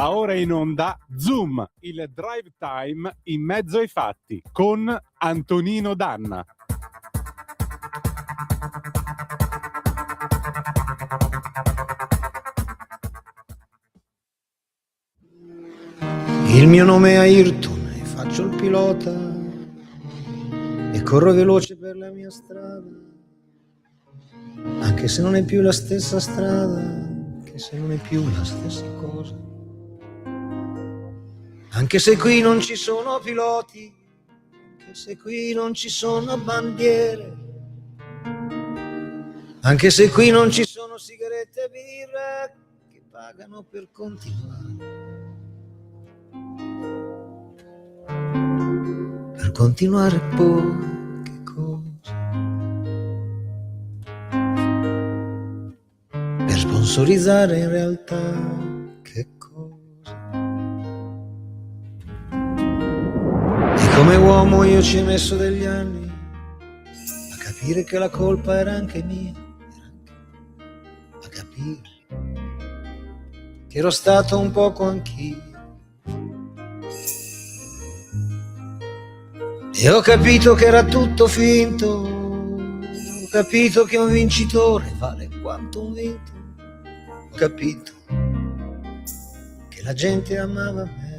Va ora in onda Zoom, il drive time in mezzo ai fatti, con Antonino Danna. Il mio nome è Ayrton e faccio il pilota e corro veloce per la mia strada, anche se non è più la stessa strada, anche se non è più la stessa cosa, anche se qui non ci sono piloti, anche se qui non ci sono bandiere, anche se qui non ci sono sigarette e birra che pagano per continuare. Per continuare poi che cosa? Per sponsorizzare in realtà che cosa? E come uomo io ci ho messo degli anni a capire che la colpa era anche mia, a capire che ero stato un poco anch'io. E ho capito che era tutto finto, ho capito che un vincitore vale quanto un vinto, ho capito che la gente amava me.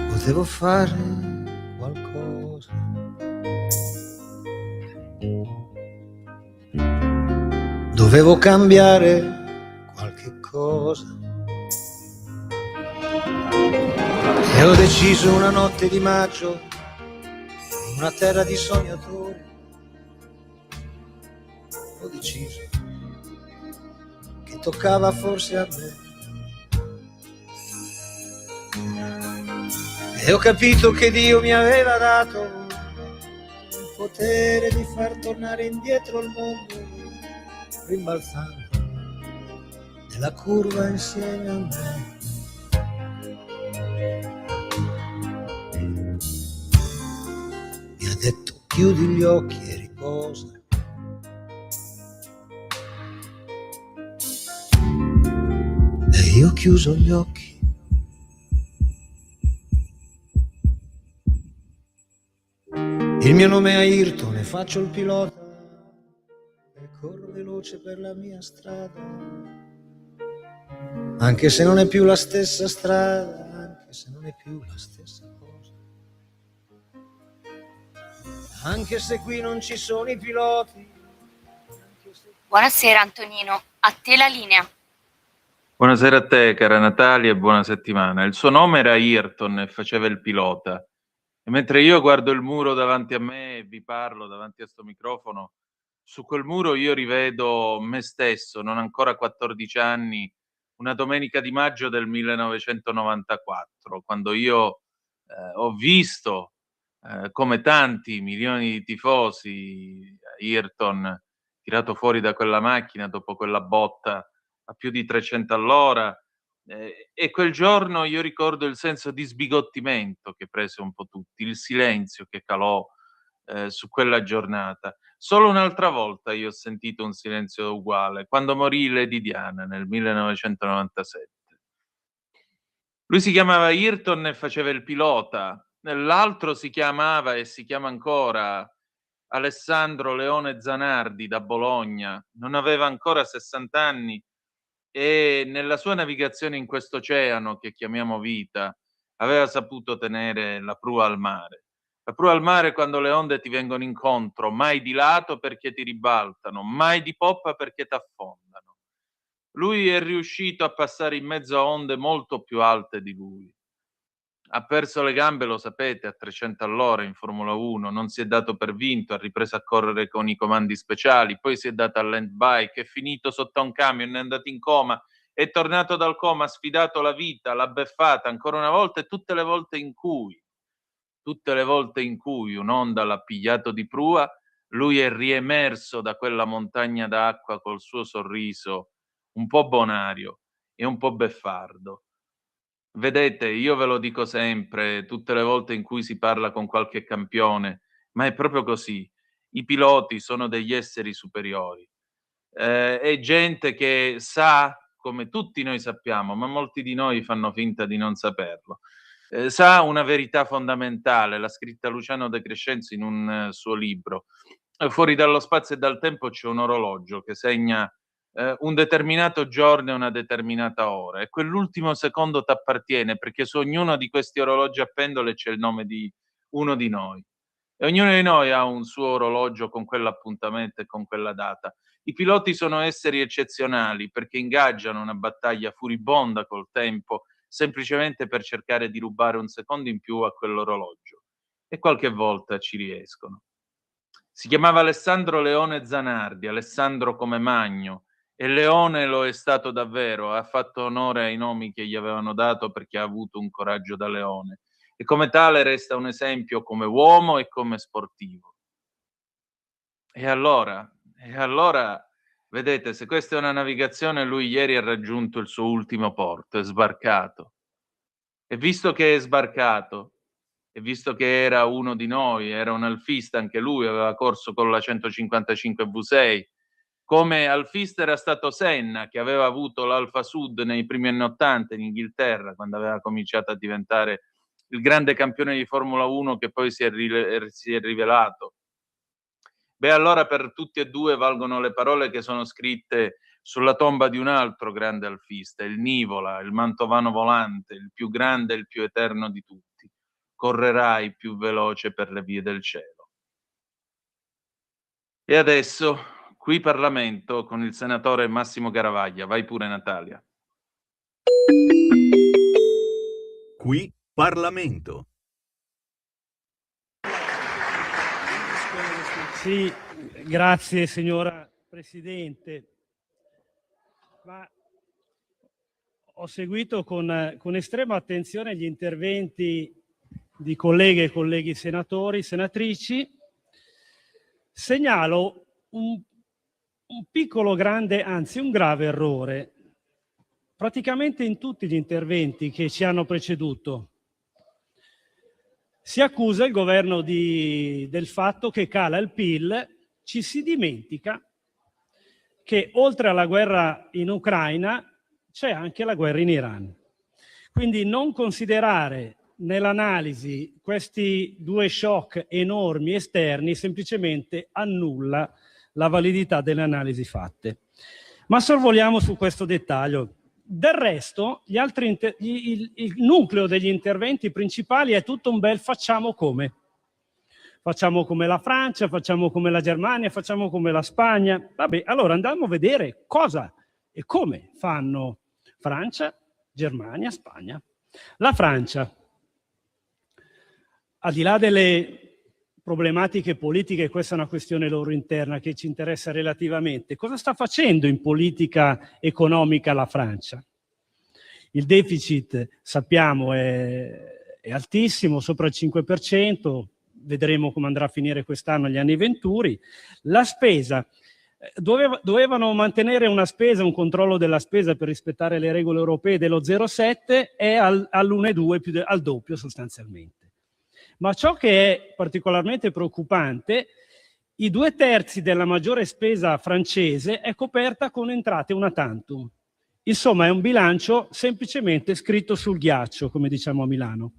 Potevo fare qualcosa, dovevo cambiare qualche cosa. E ho deciso una notte di maggio, in una terra di sognatori, ho deciso che toccava forse a me. E ho capito che Dio mi aveva dato il potere di far tornare indietro il mondo, rimbalzando nella curva insieme a me. Mi ha detto chiudi gli occhi e riposa. E io ho chiuso gli occhi. Il mio nome è Ayrton e faccio il pilota e corro veloce per la mia strada, anche se non è più la stessa strada, anche se non è più la stessa cosa, anche se qui non ci sono i piloti. Buonasera Antonino, a te la linea. Buonasera a te, cara Natalia, e buona settimana. Il suo nome era Ayrton e faceva il pilota. E mentre io guardo il muro davanti a me e vi parlo davanti a sto microfono, su quel muro io rivedo me stesso, non ancora 14 anni, una domenica di maggio del 1994, quando io ho visto, come tanti milioni di tifosi, Ayrton tirato fuori da quella macchina dopo quella botta a più di 300 all'ora. E quel giorno io ricordo il senso di sbigottimento che prese un po' tutti, il silenzio che calò su quella giornata. Solo un'altra volta io ho sentito un silenzio uguale, quando morì Lady Diana nel 1997. Lui si chiamava Ayrton e faceva il pilota, l'altro si chiamava e si chiama ancora Alessandro Leone Zanardi da Bologna, non aveva ancora 60 anni e nella sua navigazione in quest'oceano che chiamiamo vita aveva saputo tenere la prua al mare. La prua al mare quando le onde ti vengono incontro, mai di lato perché ti ribaltano, mai di poppa perché t'affondano. Lui è riuscito a passare in mezzo a onde molto più alte di lui. Ha perso le gambe, lo sapete, a 300 all'ora in Formula 1, non si è dato per vinto, ha ripreso a correre con i comandi speciali, poi si è dato all'end bike, è finito sotto a un camion, è andato in coma, è tornato dal coma, ha sfidato la vita, l'ha beffata ancora una volta e tutte le volte in cui un'onda l'ha pigliato di prua, lui è riemerso da quella montagna d'acqua col suo sorriso un po' bonario e un po' beffardo. Vedete, io ve lo dico sempre, tutte le volte in cui si parla con qualche campione, ma è proprio così. I piloti sono degli esseri superiori. è gente che sa, come tutti noi sappiamo, ma molti di noi fanno finta di non saperlo, sa una verità fondamentale, l'ha scritta Luciano De Crescenzo in un suo libro. Fuori dallo spazio e dal tempo c'è un orologio che segna un determinato giorno e una determinata ora, e quell'ultimo secondo t'appartiene, perché su ognuno di questi orologi a pendole c'è il nome di uno di noi. E ognuno di noi ha un suo orologio con quell'appuntamento e con quella data. I piloti sono esseri eccezionali perché ingaggiano una battaglia furibonda col tempo semplicemente per cercare di rubare un secondo in più a quell'orologio, e qualche volta ci riescono. Si chiamava Alessandro Leone Zanardi, Alessandro come Magno, e Leone lo è stato davvero, ha fatto onore ai nomi che gli avevano dato perché ha avuto un coraggio da leone, e come tale resta un esempio come uomo e come sportivo. E allora, vedete, se questa è una navigazione, lui ieri ha raggiunto il suo ultimo porto, è sbarcato. E visto che è sbarcato, e visto che era uno di noi, era un alfista anche lui, aveva corso con la 155 V6, come alfista era stato Senna, che aveva avuto l'Alfa Sud nei primi anni '80 in Inghilterra, quando aveva cominciato a diventare il grande campione di Formula 1 che poi si è rivelato. Beh, allora per tutti e due valgono le parole che sono scritte sulla tomba di un altro grande alfista, il Nivola, il mantovano volante, il più grande e il più eterno di tutti. Correrai più veloce per le vie del cielo. E adesso, qui Parlamento con il senatore Massimo Garavaglia. Vai pure, Natalia. Qui Parlamento. Sì, grazie signora Presidente. Ma ho seguito con estrema attenzione gli interventi di colleghe e colleghi senatori, senatrici. Segnalo un piccolo, grande, anzi un grave errore, praticamente in tutti gli interventi che ci hanno preceduto. Si accusa il governo del fatto che cala il PIL, ci si dimentica che oltre alla guerra in Ucraina c'è anche la guerra in Iran. Quindi non considerare nell'analisi questi due shock enormi esterni semplicemente annulla la validità delle analisi fatte. Ma sorvoliamo su questo dettaglio. Del resto, il nucleo degli interventi principali è tutto un bel facciamo come. Facciamo come la Francia, facciamo come la Germania, facciamo come la Spagna. Vabbè, allora andiamo a vedere cosa e come fanno Francia, Germania, Spagna. La Francia, al di là delle problematiche politiche, questa è una questione loro interna che ci interessa relativamente. Cosa sta facendo in politica economica la Francia? Il deficit, sappiamo, è altissimo, sopra il 5%, vedremo come andrà a finire quest'anno agli anni venturi. La spesa, dovevano mantenere una spesa, un controllo della spesa per rispettare le regole europee dello 0,7, è all'1,2, al doppio sostanzialmente. Ma ciò che è particolarmente preoccupante, i 2/3 della maggiore spesa francese è coperta con entrate una tantum. Insomma, è un bilancio semplicemente scritto sul ghiaccio, come diciamo a Milano.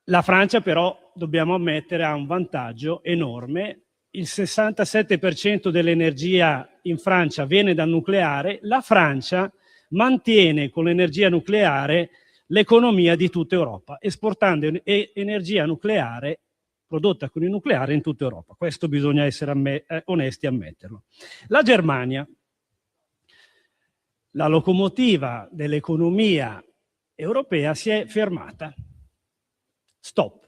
La Francia però, dobbiamo ammettere, ha un vantaggio enorme. Il 67% dell'energia in Francia viene dal nucleare. La Francia mantiene con l'energia nucleare l'economia di tutta Europa, esportando energia nucleare prodotta con il nucleare in tutta Europa. Questo bisogna essere onesti a ammetterlo. La Germania, la locomotiva dell'economia europea, si è fermata. Stop.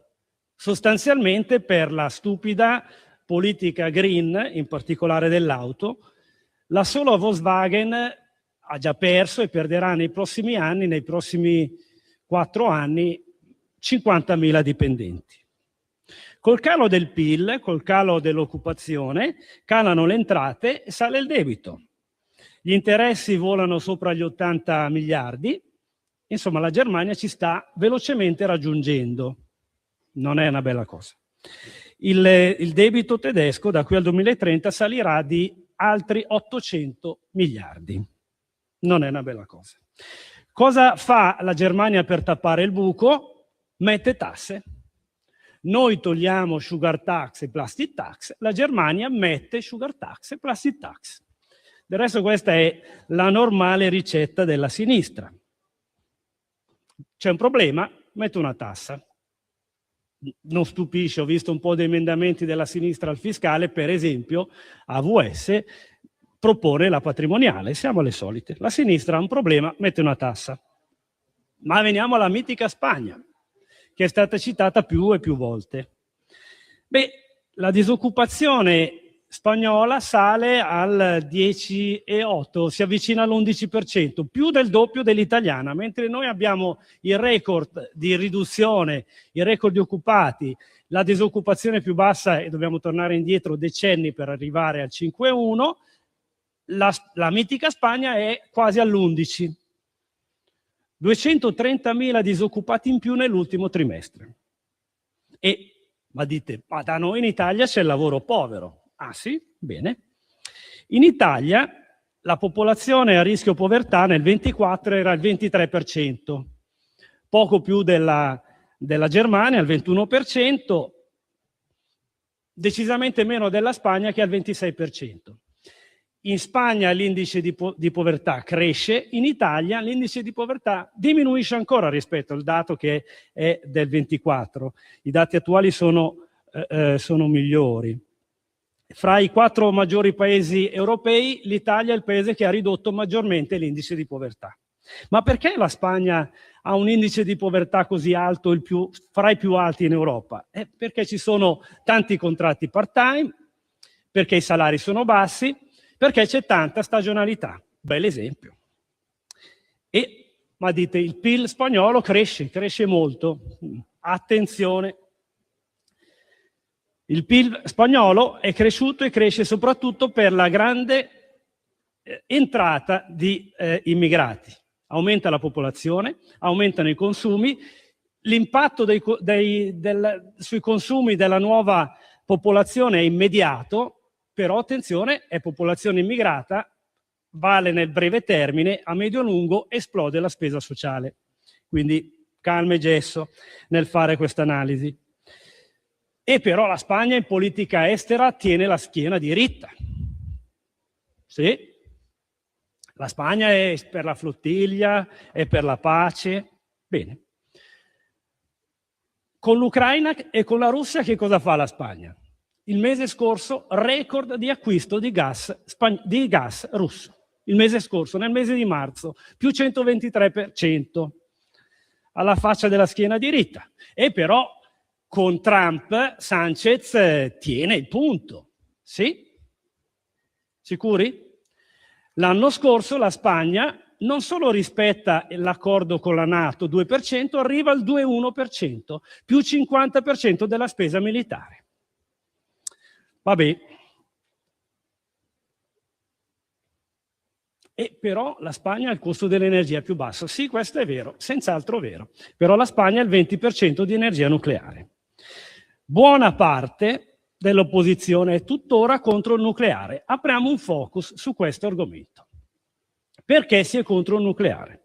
Sostanzialmente per la stupida politica green, in particolare dell'auto. La sola Volkswagen ha già perso e perderà nei prossimi anni, nei prossimi 4 anni, 50.000 dipendenti. Col calo del PIL, col calo dell'occupazione, calano le entrate e sale il debito. Gli interessi volano sopra gli 80 miliardi. Insomma, la Germania ci sta velocemente raggiungendo. Non è una bella cosa. Il debito tedesco da qui al 2030 salirà di altri 800 miliardi. Non è una bella cosa. Cosa fa la Germania per tappare il buco? Mette tasse. Noi togliamo sugar tax e plastic tax, la Germania mette sugar tax e plastic tax. Del resto questa è la normale ricetta della sinistra. C'è un problema, metto una tassa. Non stupisce, ho visto un po' di emendamenti della sinistra al fiscale, per esempio AVS propone la patrimoniale, siamo alle solite. La sinistra ha un problema, mette una tassa. Ma veniamo alla mitica Spagna, che è stata citata più e più volte. Beh, la disoccupazione spagnola sale al 10,8, si avvicina all'11%, più del doppio dell'italiana, mentre noi abbiamo il record di riduzione, il record di occupati, la disoccupazione più bassa, e dobbiamo tornare indietro decenni per arrivare al 5,1, la mitica Spagna è quasi all'11. 230.000 disoccupati in più nell'ultimo trimestre. Ma dite, ma da noi in Italia c'è il lavoro povero. Ah sì? Bene. In Italia la popolazione a rischio povertà nel 24 era il 23%, poco più della Germania, il 21%, decisamente meno della Spagna che è al 26%. In Spagna l'indice di povertà cresce, in Italia l'indice di povertà diminuisce ancora rispetto al dato che è del 24. I dati attuali sono migliori. Fra i 4 maggiori paesi europei, l'Italia è il paese che ha ridotto maggiormente l'indice di povertà. Ma perché la Spagna ha un indice di povertà così alto, fra i più alti in Europa? Perché ci sono tanti contratti part-time, perché i salari sono bassi, perché c'è tanta stagionalità. Bel esempio. Ma dite, il PIL spagnolo cresce molto. Attenzione. Il PIL spagnolo è cresciuto e cresce soprattutto per la grande entrata di immigrati. Aumenta la popolazione, aumentano i consumi, l'impatto sui consumi della nuova popolazione è immediato, però attenzione, è popolazione immigrata, vale nel breve termine, a medio-lungo esplode la spesa sociale. Quindi calma e gesso nel fare questa analisi. E però la Spagna in politica estera tiene la schiena diritta. Sì, la Spagna è per la flottiglia, è per la pace. Bene. Con l'Ucraina e con la Russia che cosa fa la Spagna? Il mese scorso record di acquisto di gas russo. Il mese scorso, nel mese di marzo, più 123%, alla faccia della schiena diritta. E però con Trump Sanchez tiene il punto. Sì? Sicuri? L'anno scorso la Spagna non solo rispetta l'accordo con la NATO 2%, arriva al 2,1%, più 50% della spesa militare. Vabbè. E però la Spagna ha il costo dell'energia più basso. Sì, questo è vero, senz'altro vero. Però la Spagna ha il 20% di energia nucleare. Buona parte dell'opposizione è tuttora contro il nucleare. Apriamo un focus su questo argomento. Perché si è contro il nucleare?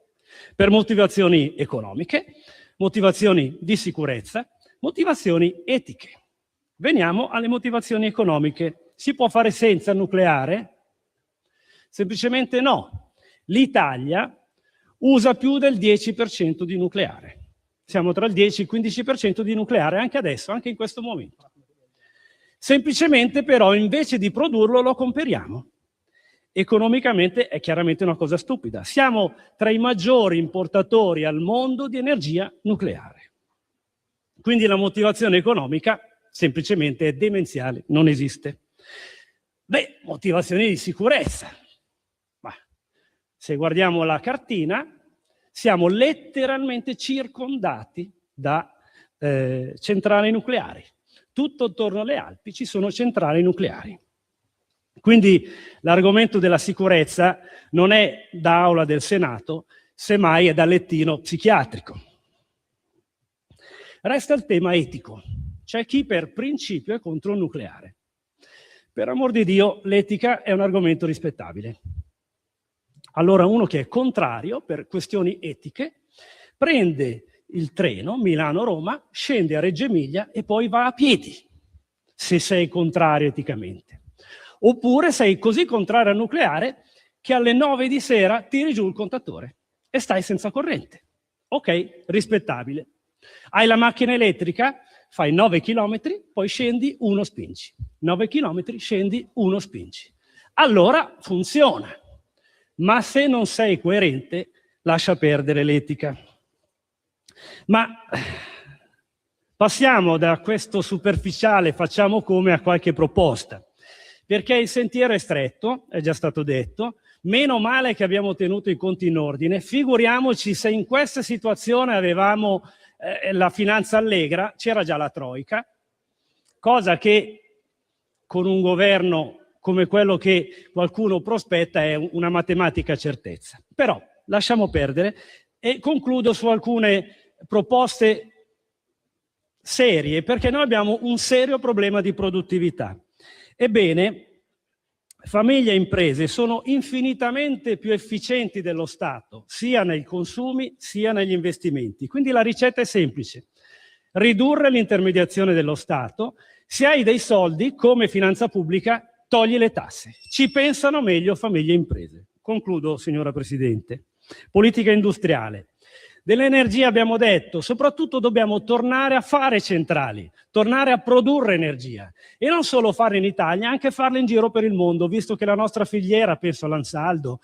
Per motivazioni economiche, motivazioni di sicurezza, motivazioni etiche. Veniamo alle motivazioni economiche. Si può fare senza il nucleare? Semplicemente no. L'Italia usa più del 10% di nucleare. Siamo tra il 10 e il 15% di nucleare anche adesso, anche in questo momento. Semplicemente però invece di produrlo lo compriamo. Economicamente è chiaramente una cosa stupida. Siamo tra i maggiori importatori al mondo di energia nucleare. Quindi la motivazione economica semplicemente è demenziale, non esiste. Beh, motivazioni di sicurezza. Ma se guardiamo la cartina, siamo letteralmente circondati da centrali nucleari. Tutto attorno alle Alpi ci sono centrali nucleari. Quindi l'argomento della sicurezza non è da aula del Senato, semmai è da lettino psichiatrico. Resta il tema etico. C'è chi per principio è contro il nucleare. Per amor di Dio, l'etica è un argomento rispettabile. Allora uno che è contrario per questioni etiche prende il treno Milano-Roma, scende a Reggio Emilia e poi va a piedi, se sei contrario eticamente. Oppure sei così contrario al nucleare che alle 9 di sera tiri giù il contatore e stai senza corrente. Ok, rispettabile. Hai la macchina elettrica, fai 9 chilometri, poi scendi, uno spingi. 9 chilometri, scendi, uno spingi. Allora funziona. Ma se non sei coerente, lascia perdere l'etica. Ma passiamo da questo superficiale facciamo come a qualche proposta, perché il sentiero è stretto, è già stato detto, meno male che abbiamo tenuto i conti in ordine, figuriamoci se in questa situazione avevamo la finanza allegra, c'era già la Troica, cosa che con un governo come quello che qualcuno prospetta è una matematica certezza. Però lasciamo perdere e concludo su alcune proposte serie, perché noi abbiamo un serio problema di produttività. Ebbene, famiglie e imprese sono infinitamente più efficienti dello Stato, sia nei consumi sia negli investimenti. Quindi la ricetta è semplice: ridurre l'intermediazione dello Stato. Se hai dei soldi, come finanza pubblica, togli le tasse. Ci pensano meglio famiglie e imprese. Concludo, signora Presidente. Politica industriale. Dell'energia abbiamo detto, soprattutto dobbiamo tornare a fare centrali, tornare a produrre energia e non solo farla in Italia, anche farla in giro per il mondo, visto che la nostra filiera, penso all'Ansaldo,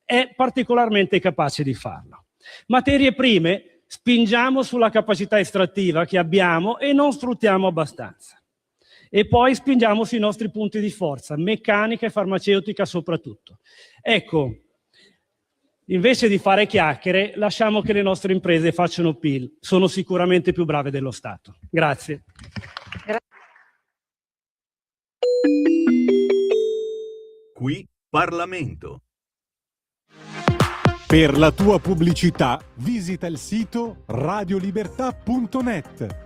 è particolarmente capace di farlo. Materie prime, spingiamo sulla capacità estrattiva che abbiamo e non sfruttiamo abbastanza. E poi spingiamo sui nostri punti di forza, meccanica e farmaceutica soprattutto. Ecco, invece di fare chiacchiere, lasciamo che le nostre imprese facciano PIL. Sono sicuramente più brave dello Stato. Grazie. Qui Parlamento. Per la tua pubblicità visita il sito radiolibertà.net.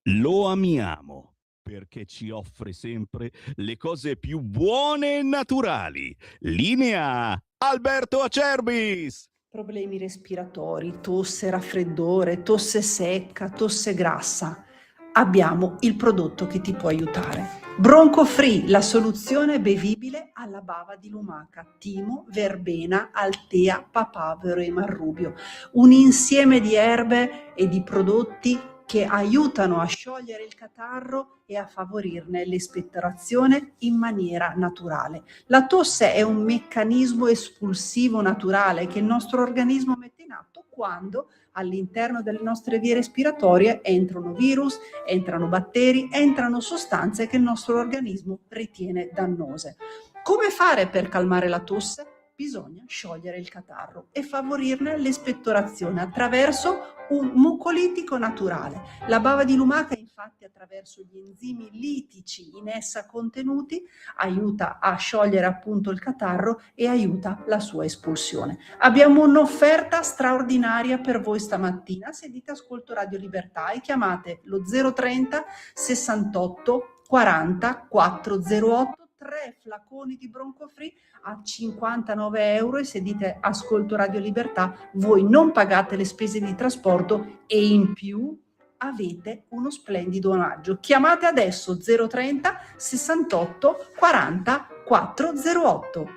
Lo amiamo perché ci offre sempre le cose più buone e naturali. Linea Alberto Acerbis. Problemi respiratori, tosse, raffreddore, tosse secca, tosse grassa. Abbiamo il prodotto che ti può aiutare. Bronco Free, la soluzione bevibile alla bava di lumaca, timo, verbena, altea, papavero e marrubio. Un insieme di erbe e di prodotti che aiutano a sciogliere il catarro e a favorirne l'espettorazione in maniera naturale. La tosse è un meccanismo espulsivo naturale che il nostro organismo mette in atto quando all'interno delle nostre vie respiratorie entrano virus, entrano batteri, entrano sostanze che il nostro organismo ritiene dannose. Come fare per calmare la tosse? Bisogna sciogliere il catarro e favorirne l'espettorazione attraverso un mucolitico naturale. La bava di lumaca, infatti, attraverso gli enzimi litici in essa contenuti, aiuta a sciogliere appunto il catarro e aiuta la sua espulsione. Abbiamo un'offerta straordinaria per voi stamattina. Se dite ascolto Radio Libertà e chiamate lo 030 68 40 408, 3 flaconi di Bronco Free a 59 euro, e se dite ascolto Radio Libertà voi non pagate le spese di trasporto e in più avete uno splendido omaggio. Chiamate adesso 030 68 40 408.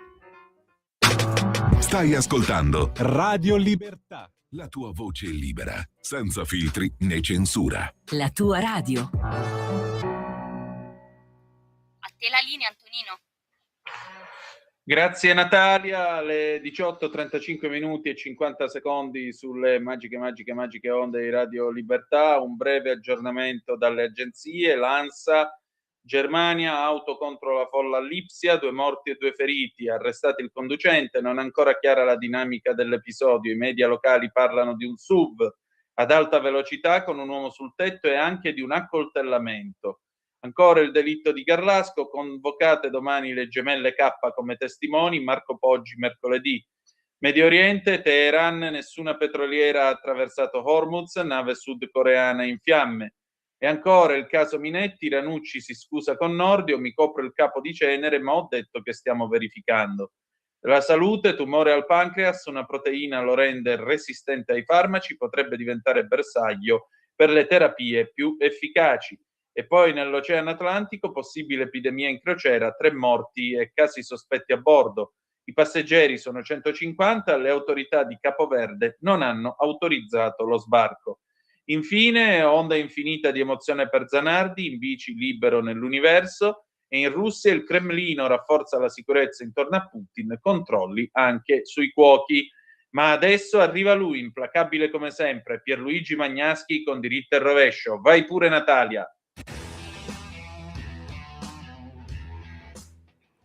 Stai ascoltando Radio Libertà. la tua voce libera, senza filtri né censura. La tua radio. A te la linea, Antonino. Grazie Natalia, alle 18:35 minuti e 50 secondi sulle magiche onde di Radio Libertà. Un breve aggiornamento dalle agenzie. L'ANSA: Germania, auto contro la folla a Lipsia, 2 morti e 2 feriti, arrestato il conducente, non è ancora chiara la dinamica dell'episodio. I media locali parlano di un SUV ad alta velocità con un uomo sul tetto e anche di un accoltellamento. Ancora il delitto di Garlasco, convocate domani le gemelle K come testimoni, Marco Poggi mercoledì. Medio Oriente, Teheran, nessuna petroliera ha attraversato Hormuz, nave sudcoreana in fiamme. E ancora il caso Minetti, Ranucci si scusa con Nordio, mi copro il capo di cenere, ma ho detto che stiamo verificando. La salute, tumore al pancreas, una proteina lo rende resistente ai farmaci, potrebbe diventare bersaglio per le terapie più efficaci. E poi nell'Oceano Atlantico, possibile epidemia in crociera, 3 morti e casi sospetti a bordo. I passeggeri sono 150, le autorità di Capoverde non hanno autorizzato lo sbarco. Infine, onda infinita di emozione per Zanardi, in bici libero nell'universo, e in Russia il Cremlino rafforza la sicurezza intorno a Putin, controlli anche sui cuochi. Ma adesso arriva lui, implacabile come sempre, Pierluigi Magnaschi con diritto e rovescio. Vai pure Natalia.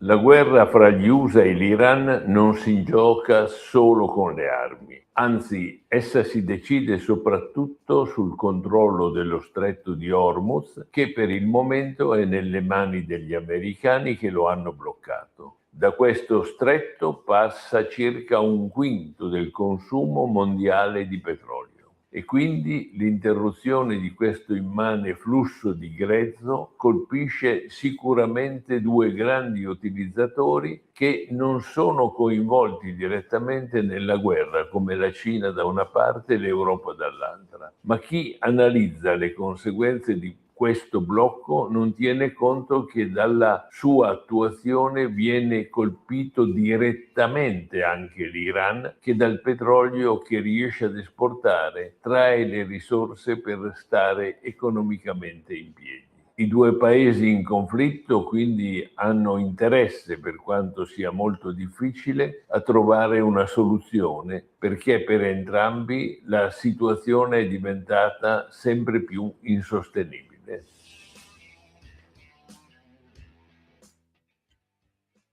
La guerra fra gli USA e l'Iran non si gioca solo con le armi, anzi essa si decide soprattutto sul controllo dello stretto di Hormuz, che per il momento è nelle mani degli americani che lo hanno bloccato. Da questo stretto passa circa 1/5 del consumo mondiale di petrolio. E quindi l'interruzione di questo immane flusso di grezzo colpisce sicuramente 2 grandi utilizzatori che non sono coinvolti direttamente nella guerra, come la Cina da una parte e l'Europa dall'altra. Ma chi analizza le conseguenze di questo blocco non tiene conto che dalla sua attuazione viene colpito direttamente anche l'Iran, che dal petrolio che riesce ad esportare trae le risorse per stare economicamente in piedi. I 2 paesi in conflitto quindi hanno interesse, per quanto sia molto difficile, a trovare una soluzione, perché per entrambi la situazione è diventata sempre più insostenibile.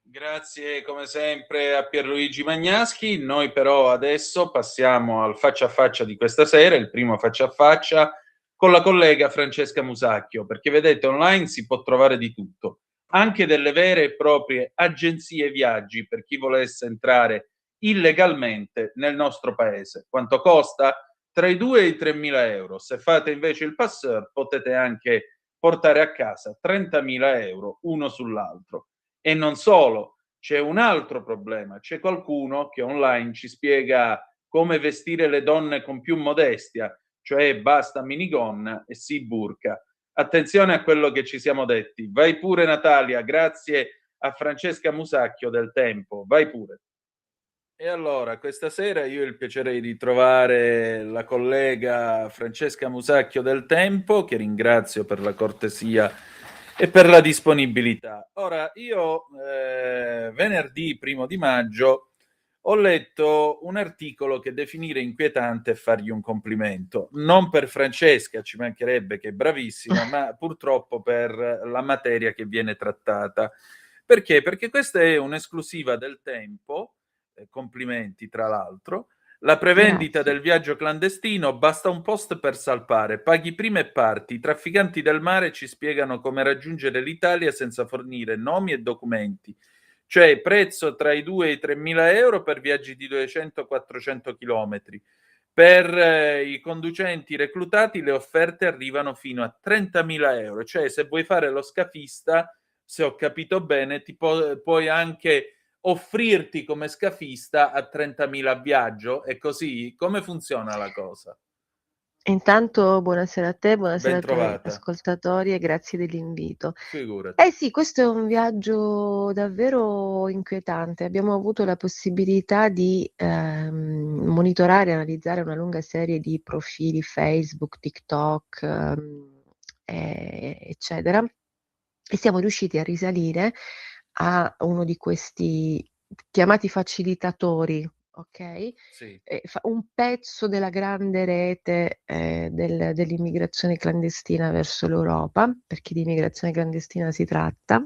Grazie come sempre a Pierluigi Magnaschi. Noi però adesso passiamo al faccia a faccia di questa sera, il primo faccia a faccia con la collega Francesca Musacchio, perché vedete online si può trovare di tutto, anche delle vere e proprie agenzie viaggi per chi volesse entrare illegalmente nel nostro paese. Quanto costa? Tra i 2 e i 3.000 euro. Se fate invece il passeur potete anche portare a casa 30.000 euro uno sull'altro. E non solo, c'è un altro problema, c'è qualcuno che online ci spiega come vestire le donne con più modestia, cioè basta minigonna e sì burka. Attenzione a quello che ci siamo detti. Vai pure Natalia, grazie a Francesca Musacchio del Tempo, vai pure. E allora, questa sera io ho il piacere di trovare la collega Francesca Musacchio del Tempo, che ringrazio per la cortesia e per la disponibilità. Ora, io venerdì 1 di maggio ho letto un articolo che definire inquietante è fargli un complimento. Non per Francesca, ci mancherebbe, che è bravissima, ma purtroppo per la materia che viene trattata. Perché? Perché questa è un'esclusiva del Tempo, complimenti tra l'altro. La prevendita del viaggio clandestino, basta un post per salpare, paghi prima e parti, i trafficanti del mare ci spiegano come raggiungere l'Italia senza fornire nomi e documenti, cioè prezzo tra i 2 e i 3.000 euro per viaggi di 200-400 chilometri. Per i conducenti reclutati le offerte arrivano fino a 30.000 euro, cioè se vuoi fare lo scafista, se ho capito bene, puoi anche offrirti come scafista a 30.000 a viaggio. È così? Come funziona la cosa? Intanto buonasera a te, buonasera Ben ai tuoi trovata. ascoltatori e grazie dell'invito. Figurati. Sì, questo è un viaggio davvero inquietante. Abbiamo avuto la possibilità di monitorare e analizzare una lunga serie di profili Facebook, TikTok, eccetera, e siamo riusciti a risalire a uno di questi chiamati facilitatori, ok? Sì. Un pezzo della grande rete dell'immigrazione clandestina verso l'Europa, perché di immigrazione clandestina si tratta.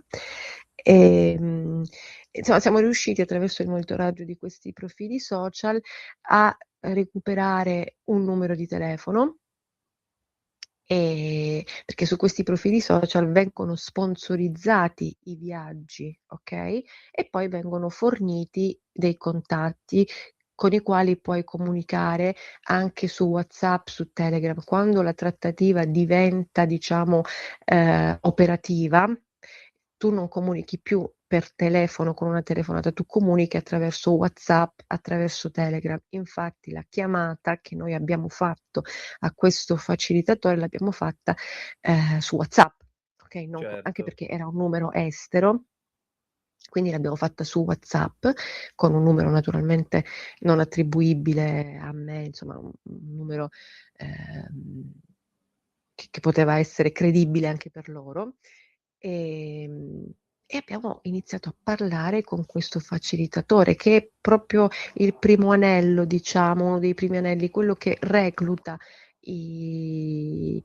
Insomma, siamo riusciti attraverso il monitoraggio di questi profili social a recuperare un numero di telefono, perché su questi profili social vengono sponsorizzati i viaggi, ok? E poi vengono forniti dei contatti con i quali puoi comunicare anche su WhatsApp, su Telegram. Quando la trattativa diventa, diciamo, operativa, tu non comunichi più per telefono con una telefonata, tu comunichi attraverso WhatsApp, attraverso Telegram. Infatti la chiamata che noi abbiamo fatto a questo facilitatore l'abbiamo fatta su WhatsApp, ok? Anche perché era un numero estero. Quindi l'abbiamo fatta su WhatsApp con un numero naturalmente non attribuibile a me, insomma un numero che poteva essere credibile anche per loro. E abbiamo iniziato a parlare con questo facilitatore che è proprio il primo anello, diciamo, uno dei primi anelli, quello che recluta i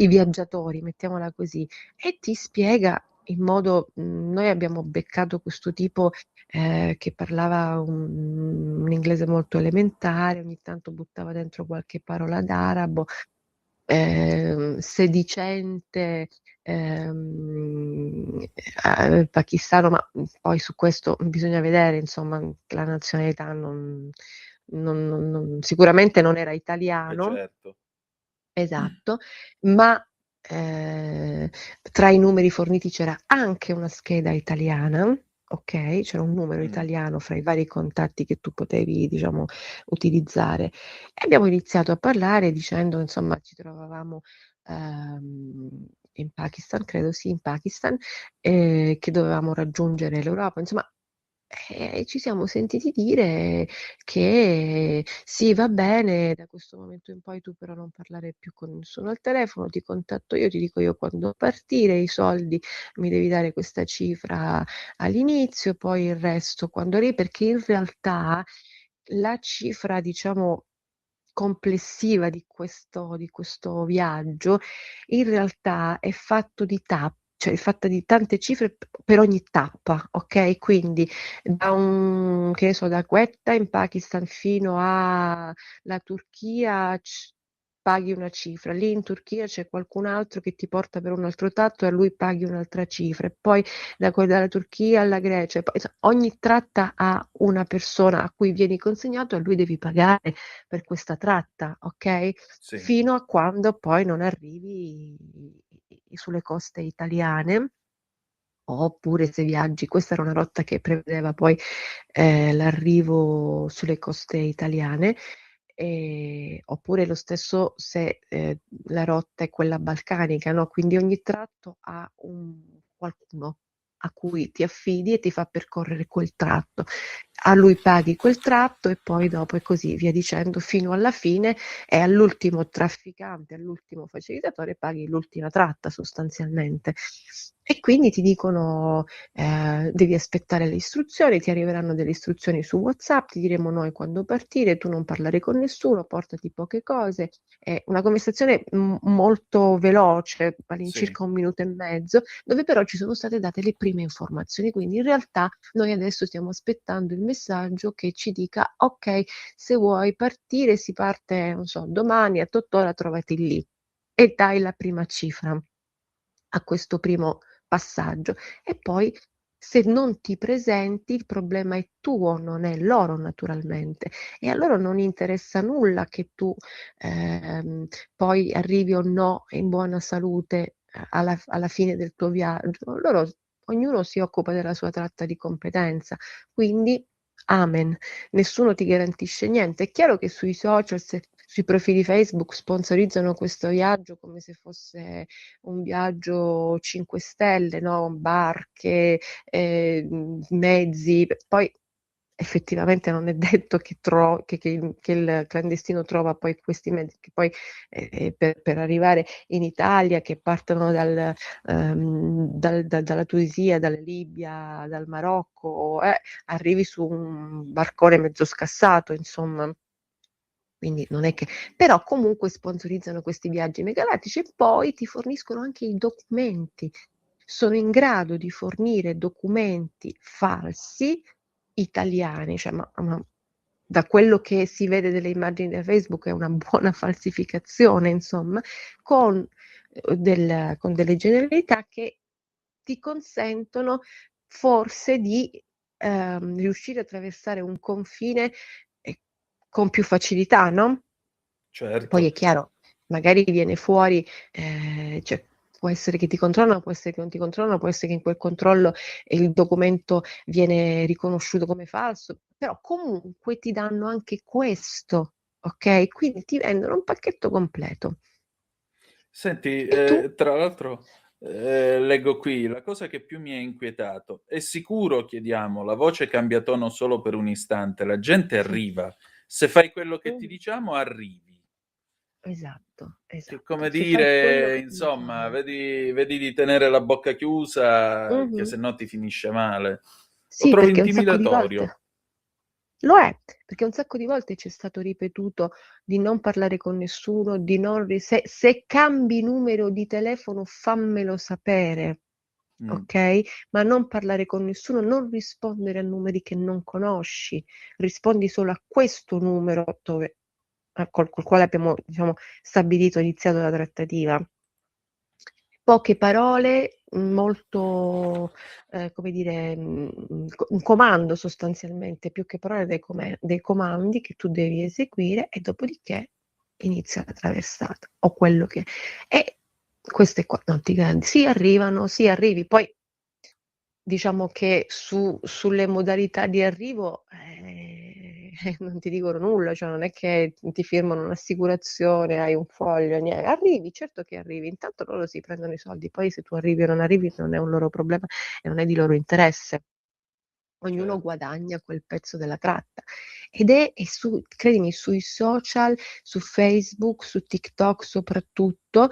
viaggiatori, mettiamola così, e ti spiega in modo, noi abbiamo beccato questo tipo che parlava un inglese molto elementare, ogni tanto buttava dentro qualche parola d'arabo, sedicente, pakistano, ma poi su questo bisogna vedere, insomma, la nazionalità sicuramente non era italiano. Certo. Esatto, ma tra i numeri forniti c'era anche una scheda italiana, ok? C'era un numero italiano fra i vari contatti che tu potevi, diciamo, utilizzare. E abbiamo iniziato a parlare dicendo, insomma, ci trovavamo in Pakistan, credo sì, in Pakistan, che dovevamo raggiungere l'Europa, insomma. Ci siamo sentiti dire che sì, va bene, da questo momento in poi tu però non parlare più con nessuno al telefono, ti contatto io, ti dico io quando partire, i soldi mi devi dare questa cifra all'inizio, poi il resto quando arrivi, perché in realtà la cifra, diciamo, complessiva di questo viaggio, in realtà è fatto di cioè è fatta di tante cifre per ogni tappa, ok? Quindi che ne so, da Quetta in Pakistan fino alla Turchia paghi una cifra, lì in Turchia c'è qualcun altro che ti porta per un altro tratto e a lui paghi un'altra cifra, e poi dalla Turchia alla Grecia, poi, ogni tratta ha una persona a cui vieni consegnato e a lui devi pagare per questa tratta, ok? Sì. Fino a quando poi non arrivi sulle coste italiane. Oppure se viaggi, questa era una rotta che prevedeva poi l'arrivo sulle coste italiane, oppure lo stesso se la rotta è quella balcanica, no? Quindi ogni tratto ha qualcuno a cui ti affidi e ti fa percorrere quel tratto. A lui paghi quel tratto e poi dopo e così via dicendo fino alla fine, e all'ultimo trafficante, all'ultimo facilitatore paghi l'ultima tratta sostanzialmente. E quindi ti dicono devi aspettare le istruzioni, ti arriveranno delle istruzioni su WhatsApp, ti diremo noi quando partire, tu non parlare con nessuno, portati poche cose. È una conversazione molto veloce, all'incirca 1 minuto e mezzo, dove però ci sono state date le prime informazioni. Quindi in realtà noi adesso stiamo aspettando il messaggio che ci dica ok, se vuoi partire si parte, non so, domani a Tottora trovati lì, e dai la prima cifra a questo primo passaggio, e poi se non ti presenti il problema è tuo, non è loro naturalmente, e a loro non interessa nulla che tu poi arrivi o no in buona salute alla fine del tuo viaggio. Ognuno si occupa della sua tratta di competenza, quindi amen, nessuno ti garantisce niente. È chiaro che sui social, sui profili Facebook sponsorizzano questo viaggio come se fosse un viaggio 5 stelle, no? Barche, mezzi, poi effettivamente non è detto che il clandestino trova poi questi mezzi, che poi per arrivare in Italia, che partono dalla Tunisia, dalla Libia, dal Marocco, arrivi su un barcone mezzo scassato, insomma. Quindi non è che, però comunque sponsorizzano questi viaggi megagalattici e poi ti forniscono anche i documenti. Sono in grado di fornire documenti falsi italiani, cioè, ma da quello che si vede delle immagini da Facebook è una buona falsificazione, insomma, con delle generalità che ti consentono forse di riuscire a attraversare un confine con più facilità, no? Certo. Poi è chiaro, magari viene fuori, cioè può essere che ti controllano, può essere che non ti controllano, può essere che in quel controllo il documento viene riconosciuto come falso, però comunque ti danno anche questo, ok? Quindi ti vendono un pacchetto completo. Senti, E tu? tra l'altro, leggo qui, la cosa che più mi ha inquietato: "È sicuro, chiediamo, la voce cambia tono solo per un istante, la gente arriva. Se fai quello che ti diciamo, arrivi." Esatto, Che è esatto. come Se fai quello dire, che ti insomma, diciamo. vedi di tenere la bocca chiusa, che Mh-mh. se no ti finisce male. Lo Sì, trovo perché un sacco di intimidatorio. volte lo è, perché un sacco di volte ci è stato ripetuto di non parlare con nessuno, di non se cambi numero di telefono fammelo sapere, okay, ma non parlare con nessuno, non rispondere a numeri che non conosci, rispondi solo a questo numero dove col quale abbiamo, diciamo, stabilito, iniziato la trattativa. Poche parole, molto, come dire, un comando sostanzialmente, più che parole dei comandi che tu devi eseguire e dopodiché inizia la traversata o quello che e queste qua non ti garanti sì arrivi, poi diciamo che sulle modalità di arrivo, non ti dicono nulla, cioè non è che ti firmano un'assicurazione, hai un foglio, arrivi, certo che arrivi, intanto loro si prendono i soldi, poi se tu arrivi o non arrivi non è un loro problema e non è di loro interesse. Ognuno Certo. guadagna quel pezzo della tratta e su credimi, sui social, su Facebook, su TikTok soprattutto,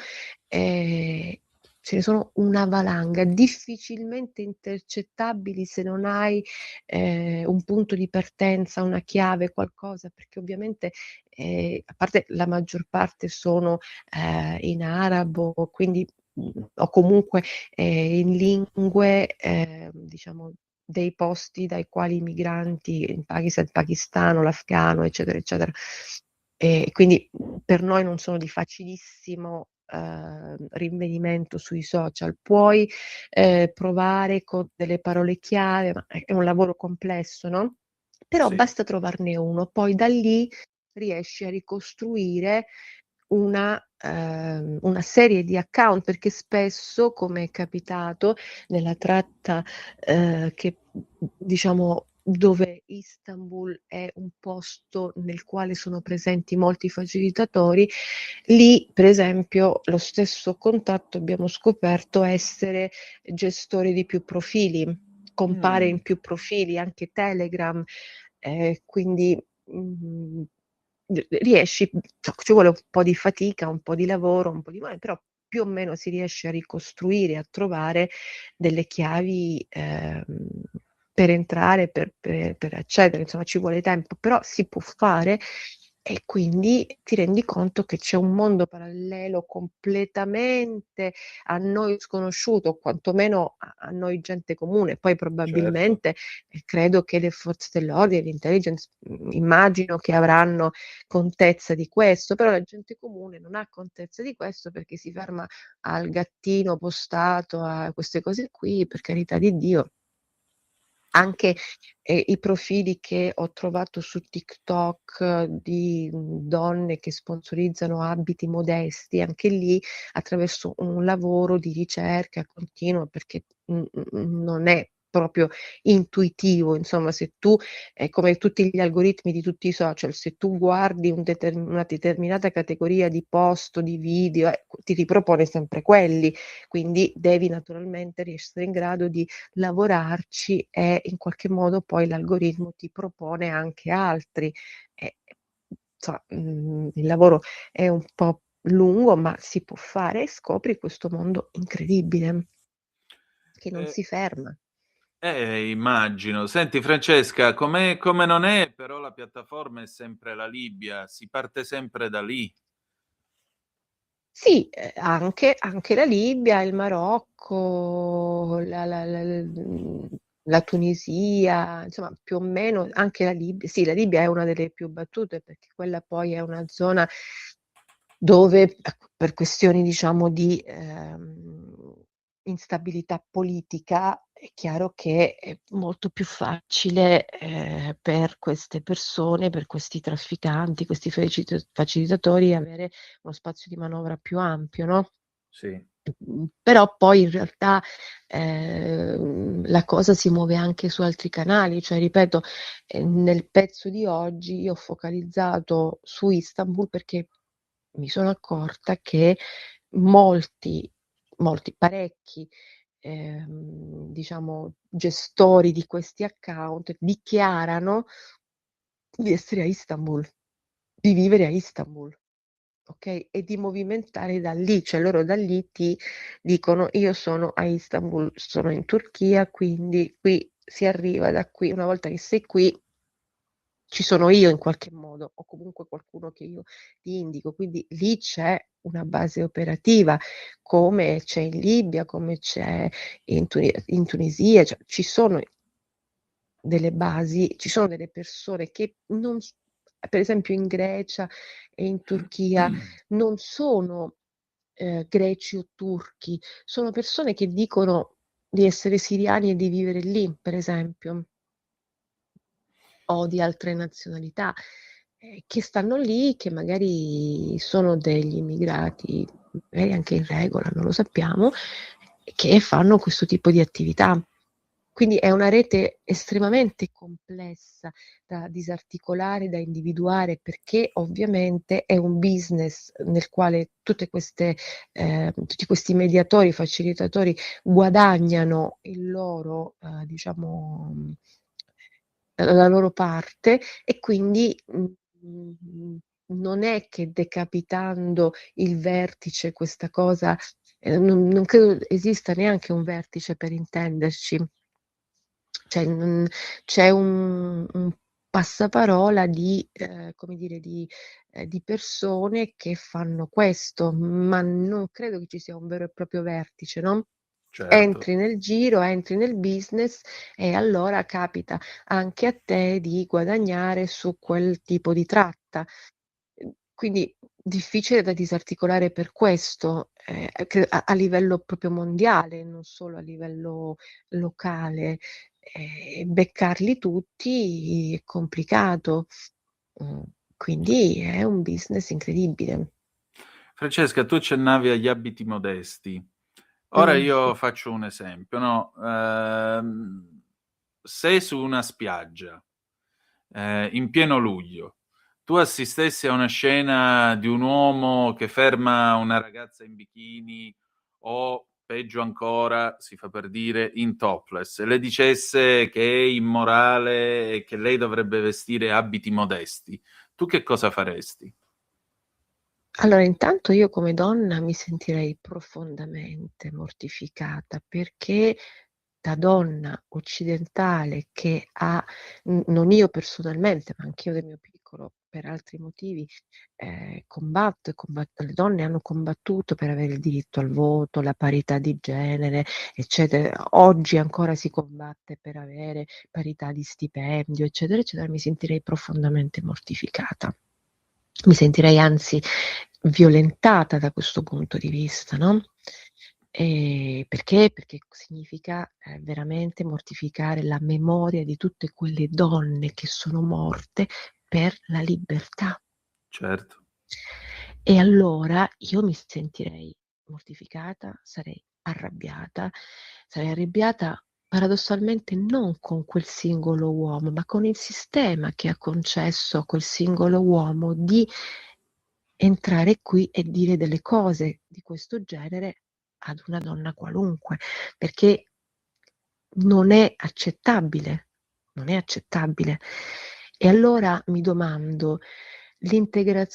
ehm, ce ne sono una valanga, difficilmente intercettabili se non hai, un punto di partenza, una chiave, qualcosa, perché ovviamente, a parte la maggior parte sono, in arabo, quindi, o comunque, in lingue, diciamo dei posti dai quali i migranti in Pakistan, il pakistano, l'afghano, eccetera, eccetera. Quindi per noi non sono di facilissimo, rinvenimento sui social. Puoi, provare con delle parole chiave, ma è un lavoro complesso, no, però Sì. basta trovarne uno, poi da lì riesci a ricostruire una serie di account, perché spesso, come è capitato nella tratta, che diciamo dove Istanbul è un posto nel quale sono presenti molti facilitatori, lì per esempio lo stesso contatto abbiamo scoperto essere gestore di più profili, compare in più profili, anche Telegram, quindi, riesci ci vuole un po' di fatica, un po' di lavoro, un po' di però più o meno si riesce a ricostruire, a trovare delle chiavi, per entrare, per accedere, insomma ci vuole tempo, però si può fare e quindi ti rendi conto che c'è un mondo parallelo completamente a noi sconosciuto, o quantomeno a noi gente comune. Poi Certo. probabilmente, credo che le forze dell'ordine, l'intelligence, immagino che avranno contezza di questo, però la gente comune non ha contezza di questo perché si ferma al gattino postato, a queste cose qui, per carità di Dio. Anche, i profili che ho trovato su TikTok di, donne che sponsorizzano abiti modesti, anche lì attraverso un lavoro di ricerca continuo, perché, non è proprio intuitivo, insomma, se tu è come tutti gli algoritmi di tutti i social, se tu guardi una determinata categoria di post o di video, ti ripropone sempre quelli, quindi devi naturalmente essere in grado di lavorarci e in qualche modo poi l'algoritmo ti propone anche altri. Insomma, il lavoro è un po' lungo, ma si può fare e scopri questo mondo incredibile che non Eh si ferma. Immagino. Senti Francesca, come non è, però la piattaforma è sempre la Libia, si parte sempre da lì. Sì, anche la Libia, il Marocco, la Tunisia, insomma più o meno anche la Libia è una delle più battute perché quella poi è una zona dove, ecco, per questioni diciamo di, instabilità politica, è chiaro che è molto più facile per queste persone, per questi trafficanti, questi facilitatori, avere uno spazio di manovra più ampio, no? Sì. Però poi in realtà la cosa si muove anche su altri canali, cioè ripeto, nel pezzo di oggi io ho focalizzato su Istanbul perché mi sono accorta che parecchi, diciamo, gestori di questi account dichiarano di essere a Istanbul, di vivere a Istanbul. Okay, e di movimentare da lì, cioè loro da lì ti dicono: "Io sono a Istanbul, sono in Turchia, quindi qui si arriva da qui, una volta che sei qui ci sono io in qualche modo, o comunque qualcuno che io ti indico". Quindi lì c'è una base operativa, come c'è in Libia, come c'è in Tunisia, cioè ci sono delle basi, ci sono delle persone che non s per esempio in Grecia e in Turchia non sono, greci o turchi, sono persone che dicono di essere siriani e di vivere lì, per esempio, o di altre nazionalità, che stanno lì, che magari sono degli immigrati, magari anche in regola, non lo sappiamo, che fanno questo tipo di attività. Quindi è una rete estremamente complessa da disarticolare, da individuare, perché ovviamente è un business nel quale tutte queste tutti questi mediatori, facilitatori guadagnano il loro, diciamo, la loro parte e quindi, non è che decapitando il vertice questa cosa non credo esista neanche un vertice per intenderci. Cioè, c'è un passaparola di come dire, di persone che fanno questo, ma non credo che ci sia un vero e proprio vertice, no, Certo. entri nel giro, entri nel business e allora capita anche a te di guadagnare su quel tipo di tratta. Quindi difficile da disarticolare per questo, a livello proprio mondiale, non solo a livello locale. Beccarli tutti è complicato. Mhmm, quindi è un business incredibile. Francesca, tu accennavi agli abiti modesti. Ora Mh. io faccio un esempio, no, se su una spiaggia, in pieno luglio, tu assistessi a una scena di un uomo che ferma una ragazza in bikini o, peggio ancora, si fa per dire, in topless, e le dicesse che è immorale e che lei dovrebbe vestire abiti modesti, tu che cosa faresti? Allora, intanto io come donna mi sentirei profondamente mortificata, perché da donna occidentale che ha non io personalmente, ma anch'io del mio piccolo, per altri motivi, le donne hanno combattuto per avere il diritto al voto, la parità di genere, eccetera. Oggi ancora si combatte per avere parità di stipendio, eccetera, eccetera. Mi sentirei profondamente mortificata. Mi sentirei anzi violentata da questo punto di vista, no, perché? Perché significa, veramente mortificare la memoria di tutte quelle donne che sono morte per la libertà. Certo. E allora io mi sentirei mortificata, sarei arrabbiata paradossalmente non con quel singolo uomo, ma con il sistema che ha concesso a quel singolo uomo di entrare qui e dire delle cose di questo genere ad una donna qualunque, perché non è accettabile, non è accettabile. E allora mi domando,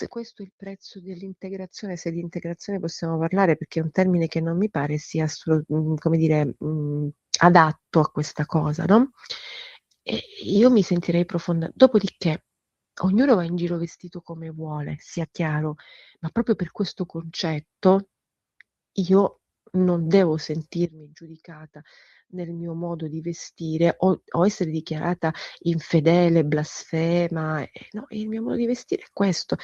questo è il prezzo dell'integrazione, se di integrazione possiamo parlare, perché è un termine che non mi pare sia come dire, adatto a questa cosa, no, e io mi sentirei dopodiché ognuno va in giro vestito come vuole, sia chiaro, ma proprio per questo concetto io non devo sentirmi giudicata nel mio modo di vestire o essere dichiarata infedele, blasfema, no, il mio modo di vestire è questo.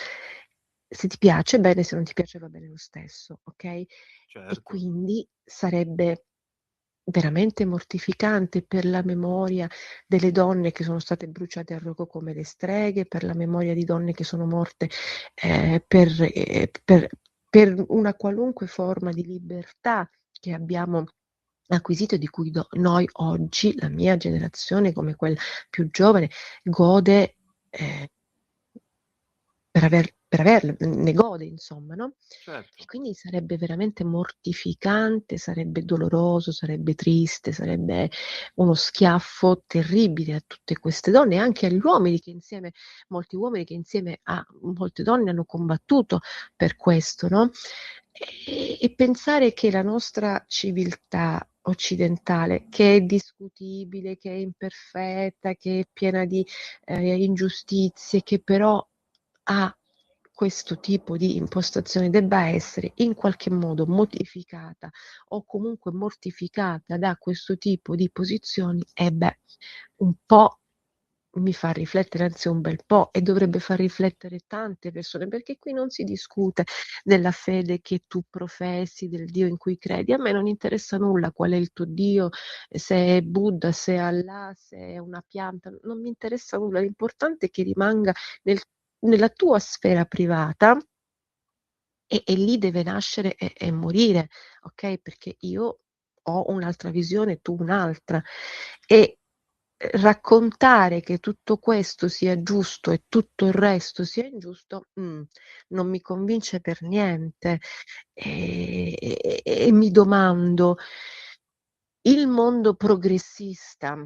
Se ti piace bene, se non ti piace va bene lo stesso, okay? E Certo. quindi sarebbe veramente mortificante per la memoria delle donne che sono state bruciate a rogo come le streghe, per la memoria di donne che sono morte per una qualunque forma di libertà che abbiamo acquisito, di cui noi oggi, la mia generazione come quella più giovane, gode per averle, ne gode insomma, no? Certo. E quindi sarebbe veramente mortificante, sarebbe doloroso, sarebbe triste, sarebbe uno schiaffo terribile a tutte queste donne e anche agli uomini che insieme, molti uomini che insieme a molte donne hanno combattuto per questo, no? E pensare che la nostra civiltà occidentale, che è discutibile, che è imperfetta, che è piena di ingiustizie, che però ha questo tipo di impostazione, debba essere in qualche modo modificata o comunque mortificata da questo tipo di posizioni, un po' mi fa riflettere, anzi un bel po', e dovrebbe far riflettere tante persone, perché qui non si discute della fede che tu professi, del Dio in cui credi. A me non interessa nulla qual è il tuo Dio, se è Buddha, se è Allah, se è una pianta, non mi interessa nulla. L'importante è che rimanga nella tua sfera privata e lì deve nascere e morire, okay, perché io ho un'altra visione, tu un'altra. E raccontare che tutto questo sia giusto e tutto il resto sia ingiusto, non mi convince per niente. E mi domando, il mondo progressista,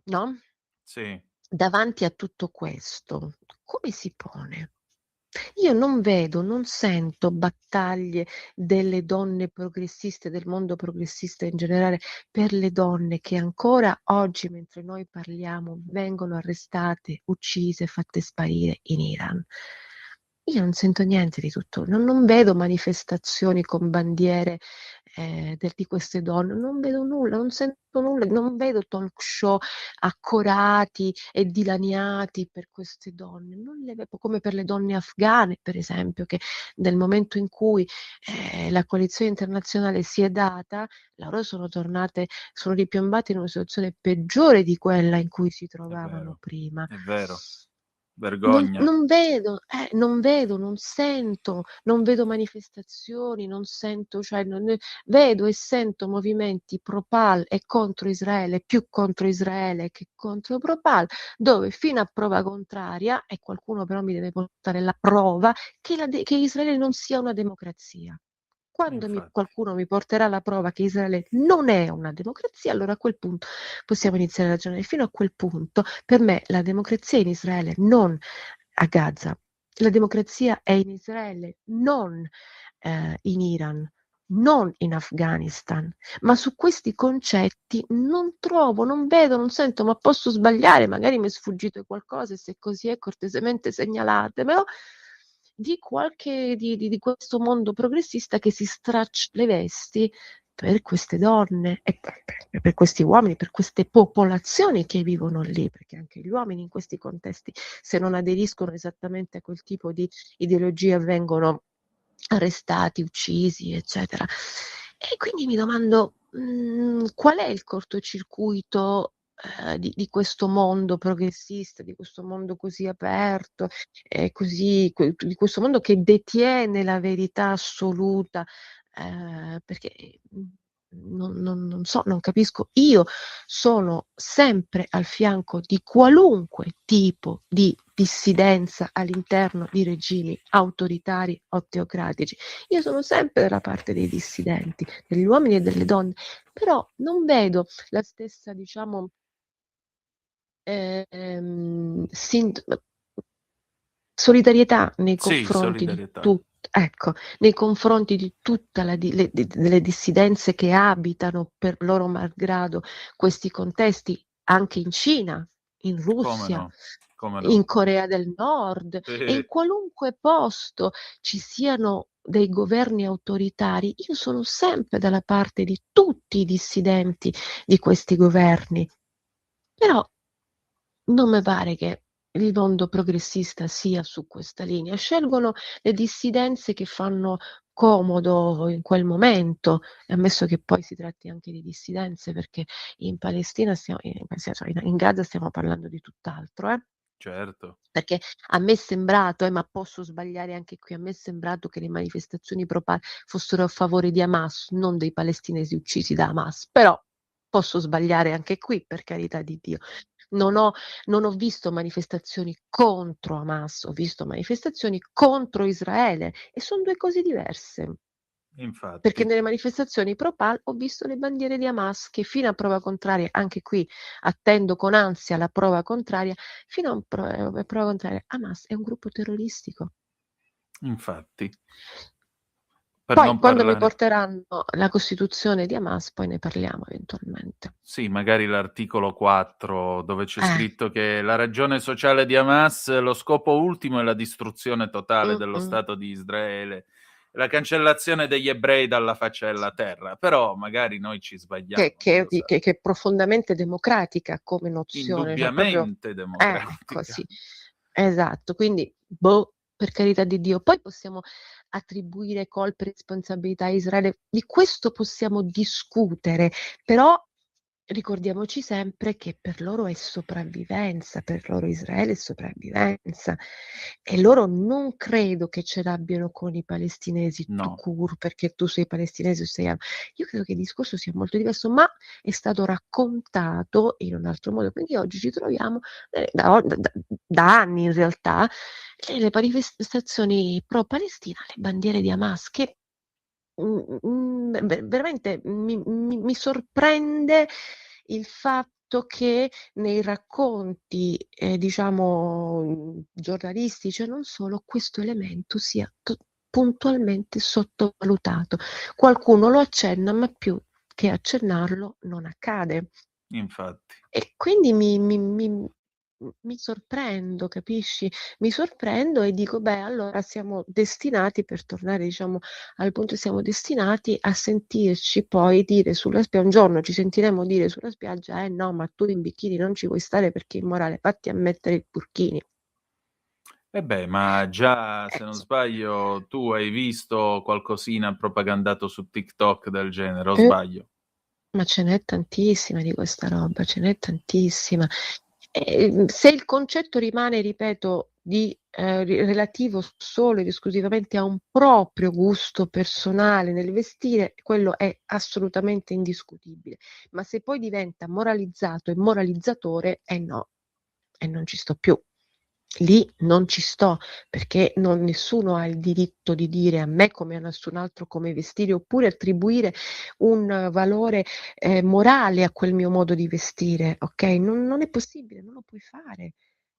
no, Sì. davanti a tutto questo, come si pone? Io non vedo, non sento battaglie delle donne progressiste, del mondo progressista in generale, per le donne che ancora oggi, mentre noi parliamo, vengono arrestate, uccise, fatte sparire in Iran. Io non sento niente di tutto, non vedo manifestazioni con bandiere di queste donne, non vedo nulla, non sento nulla, non vedo talk show accorati e dilaniati per queste donne, non le vedo, come per le donne afghane, per esempio, che nel momento in cui la coalizione internazionale si è data, loro sono ripiombate in una situazione peggiore di quella in cui si trovavano prima. È vero. Non Vergogna. non vedo, non vedo, non sento, non vedo manifestazioni, non sento, cioè vedo e sento movimenti pro Pal e contro Israele, più contro Israele che contro pro Pal, dove fino a prova contraria, e qualcuno però mi deve portare la prova, che Israele non sia una democrazia. Quando qualcuno mi porterà la prova che Israele non è una democrazia, allora a quel punto possiamo iniziare a ragionare. Fino a quel punto, per me, la democrazia è in Israele, non a Gaza. La democrazia è in Israele, non in Iran, non in Afghanistan. Ma su questi concetti non trovo, non vedo, non sento, ma posso sbagliare, magari mi è sfuggito qualcosa e se così è cortesemente segnalatemelo, di questo mondo progressista che si straccia le vesti per queste donne e per questi uomini, per queste popolazioni che vivono lì, perché anche gli uomini in questi contesti, se non aderiscono esattamente a quel tipo di ideologia, vengono arrestati, uccisi, eccetera. E quindi mi domando, qual è il cortocircuito di questo mondo progressista, di questo mondo così aperto, di questo mondo che detiene la verità assoluta, perché non so, non capisco. Io sono sempre al fianco di qualunque tipo di dissidenza all'interno di regimi autoritari o teocratici. Io sono sempre dalla parte dei dissidenti, degli uomini e delle donne, però non vedo la stessa, diciamo, solidarietà nei Sì, confronti di solidarietà. nei confronti di tutta delle dissidenze che abitano per loro malgrado questi contesti, anche in Cina, in Come Russia, no, come no. in Corea del Nord e in Sì. qualunque posto ci siano dei governi autoritari, io sono sempre dalla parte di tutti i dissidenti di questi governi. Però non me pare che il mondo progressista sia su questa linea. Scelgono le dissidenze che fanno comodo in quel momento, ammesso che poi si tratti anche di dissidenze, perché in Palestina in Gaza stiamo parlando di tutt'altro, Certo. perché a me è sembrato, ma posso sbagliare anche qui, a me è sembrato che le manifestazioni fossero a favore di Hamas, non dei palestinesi uccisi da Hamas, però posso sbagliare anche qui, per carità di Dio. Non ho visto manifestazioni contro Hamas, ho visto manifestazioni contro Israele e sono due cose diverse. Perché Infatti. nelle manifestazioni pro-Pal ho visto le bandiere di Hamas che fino a prova contraria, anche qui attendo con ansia la prova contraria, fino a prova contraria, Hamas è un gruppo terroristico. Infatti. Per Poi non quando mi parlare, porteranno la Costituzione di Hamas, poi ne parliamo eventualmente. sì, magari l'articolo 4, dove c'è scritto che la ragione sociale di Hamas, lo scopo ultimo è la distruzione totale dello Stato di Israele, la cancellazione degli ebrei dalla faccia della terra. Però magari noi ci sbagliamo. Che è profondamente democratica come nozione, cioè proprio Indubbiamente democratica. sì. Esatto, quindi per carità di Dio. Poi possiamo attribuire colpe e responsabilità a Israele, di questo possiamo discutere, però ricordiamoci sempre che per loro è sopravvivenza, per loro Israele è sopravvivenza e loro non credo che ce l'abbiano con i palestinesi tout court, perché tu sei palestinese o sei io credo che il discorso sia molto diverso, ma è stato raccontato in un altro modo, quindi oggi ci troviamo da anni in realtà le manifestazioni pro Palestina, le bandiere di Hamas che veramente mi sorprende il fatto che nei racconti, diciamo, giornalistici e non solo, questo elemento sia puntualmente sottovalutato. Qualcuno lo accenna, ma più che accennarlo non accade. Infatti. E quindi mi sorprendo, capisci? Mi sorprendo e dico: "Beh, allora siamo destinati", per tornare diciamo al punto, siamo destinati a sentirci poi dire un giorno ci sentiremo dire sulla spiaggia: "Eh no, ma tu in bikini non ci puoi stare perché è immorale, vatti a mettere il burkini". Ma già, se non sbaglio, tu hai visto qualcosina propagandato su TikTok del genere, o sbaglio? Ma ce n'è tantissima di questa roba, ce n'è tantissima. Se il concetto rimane, ripeto, relativo solo ed esclusivamente a un proprio gusto personale nel vestire, quello è assolutamente indiscutibile. Ma se poi diventa moralizzato e moralizzatore, no, e non ci sto più. Lì non ci sto, perché nessuno ha il diritto di dire a me come a nessun altro come vestire, oppure attribuire un valore, morale a quel mio modo di vestire, okay, non è possibile, non lo puoi fare,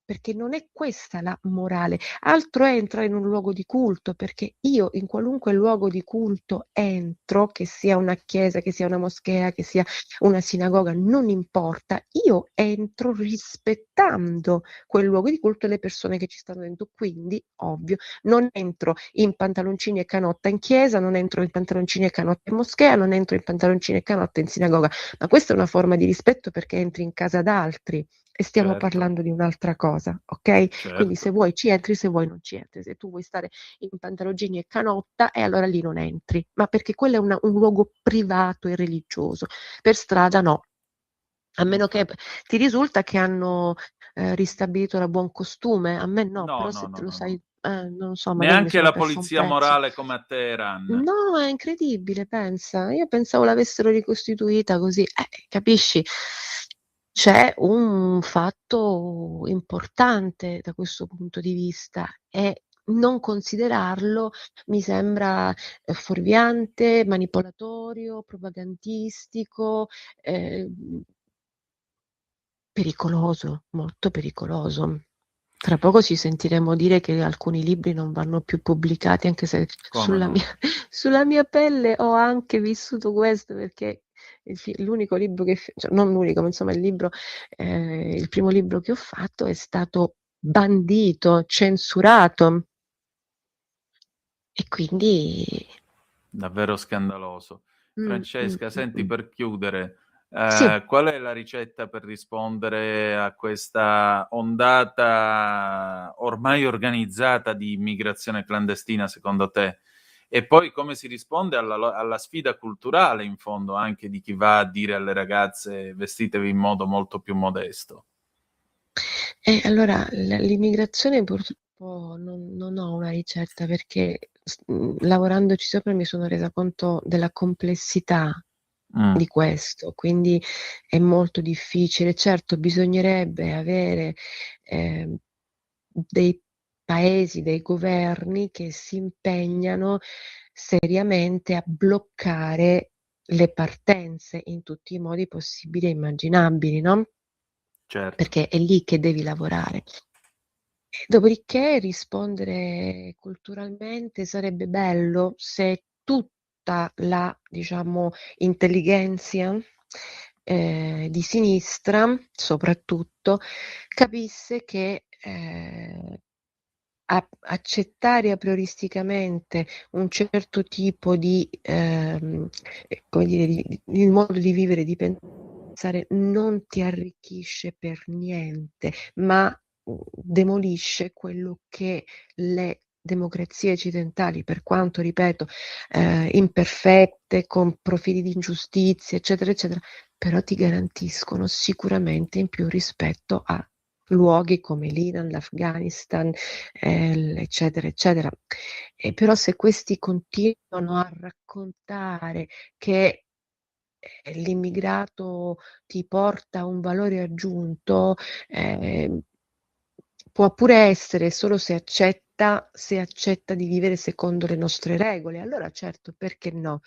perché non è questa la morale. Altro è entrare in un luogo di culto, perché io in qualunque luogo di culto entro, che sia una chiesa, che sia una moschea, che sia una sinagoga, non importa, io entro rispettando quel luogo di culto e le persone che ci stanno dentro. Quindi, ovvio, non entro in pantaloncini e canotta in chiesa, non entro in pantaloncini e canotta in moschea, non entro in pantaloncini e canotta in sinagoga, ma questa è una forma di rispetto perché entri in casa d'altri e stiamo parlando di un'altra cosa, okay? Quindi se vuoi ci entri, se vuoi non ci entri. Se tu vuoi stare in pantaloncini e canotta, allora lì non entri, ma perché quello è un luogo privato e religioso. Per strada no. A meno che ti risulta che hanno ristabilito la buon costume, a me no, però se te lo sai, non so, magari mi Neanche sono la persa un polizia pezzo. morale come a Teheran. No, è incredibile, pensa. Io pensavo l'avessero ricostituita così. Capisci? C'è un fatto importante da questo punto di vista e non considerarlo mi sembra fuorviante, manipolatorio, propagandistico, pericoloso, molto pericoloso. Tra poco ci sentiremo dire che alcuni libri non vanno più pubblicati, anche se Come no? sulla mia pelle ho anche vissuto questo, perché l'unico libro cioè non l'unico, ma insomma il primo libro che ho fatto è stato bandito, censurato. E quindi Davvero scandaloso. Francesca, senti, mh. per chiudere, Sì. qual è la ricetta per rispondere a questa ondata ormai organizzata di immigrazione clandestina secondo te? E poi come si risponde alla sfida culturale, in fondo, anche di chi va a dire alle ragazze vestitevi in modo molto più modesto. Allora, l'immigrazione purtroppo non ho una ricetta, perché lavorandoci sopra mi sono resa conto della complessità di questo, quindi è molto difficile. Certo, bisognerebbe avere dei paesi, dei governi che si impegnano seriamente a bloccare le partenze in tutti i modi possibili e immaginabili, no? Certo. Perché è lì che devi lavorare. Dopodiché rispondere culturalmente sarebbe bello se tutta la, diciamo, intellighenzia di sinistra, soprattutto, capisse che accettare a prioristicamente un certo tipo di, come dire, di modo di vivere, di pensare, non ti arricchisce per niente, ma demolisce quello che le democrazie occidentali, per quanto, ripeto, imperfette, con profili di ingiustizia, eccetera, eccetera, però ti garantiscono sicuramente in più rispetto a luoghi come l'Iran, l'Afghanistan, eccetera, eccetera. Però se questi continuano a raccontare che l'immigrato ti porta un valore aggiunto, può pure essere solo se accetta di vivere secondo le nostre regole. Allora certo, perché no?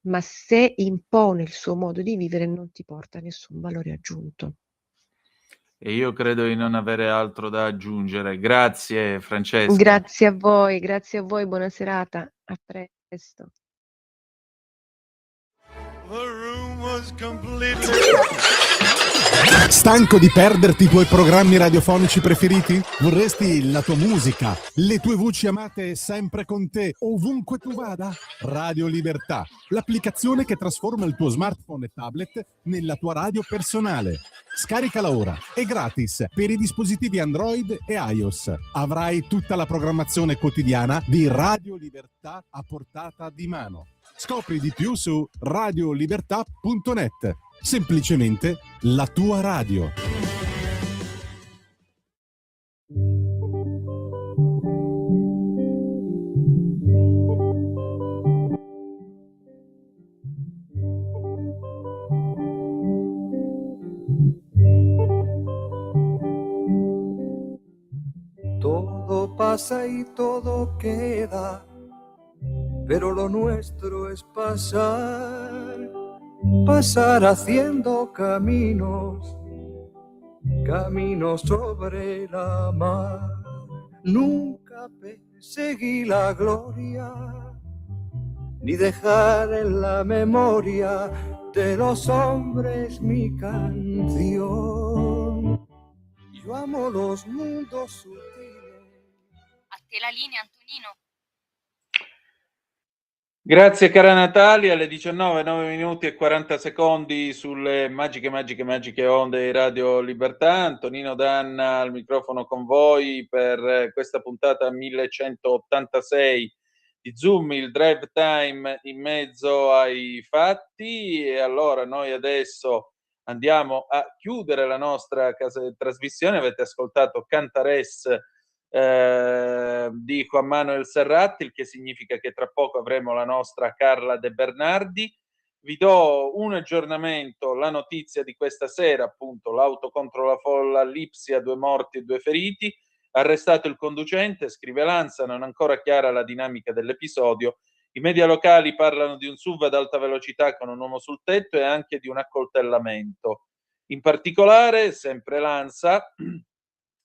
Ma se impone il suo modo di vivere non ti porta nessun valore aggiunto. E io credo di non avere altro da aggiungere. Grazie Francesca. Grazie a voi, buona serata, a presto. Stanco di perderti i tuoi programmi radiofonici preferiti? Vorresti la tua musica, le tue voci amate sempre con te, ovunque tu vada? Radio Libertà, l'applicazione che trasforma il tuo smartphone e tablet nella tua radio personale. Scaricala ora, è gratis per i dispositivi Android e iOS. Avrai tutta la programmazione quotidiana di Radio Libertà a portata di mano. Scopri di più su radiolibertà.net. Semplicemente la tua radio. Todo pasa y todo queda, pero lo nuestro es pasar, pasar haciendo caminos, caminos sobre la mar. Nunca perseguí la gloria, ni dejar en la memoria de los hombres mi canción. Yo amo los mundos sutiles. A te la linea, Antonino. Grazie cara Natalia, alle 19, 9 minuti e 40 secondi sulle magiche onde di Radio Libertà. Antonino Danna al microfono con voi per questa puntata 1186 di Zoom, il drive time in mezzo ai fatti. E allora noi adesso andiamo a chiudere la nostra trasmissione. Avete ascoltato Cantares di Juan Manuel Serrat, il che significa che tra poco avremo la nostra Carla De Bernardi. Vi do un aggiornamento, la notizia di questa sera, appunto, l'auto contro la folla, Lipsia, 2 morti e 2 feriti, arrestato il conducente, scrive l'Ansa, non ancora chiara la dinamica dell'episodio. I media locali parlano di un SUV ad alta velocità con un uomo sul tetto e anche di un accoltellamento. In particolare, sempre l'Ansa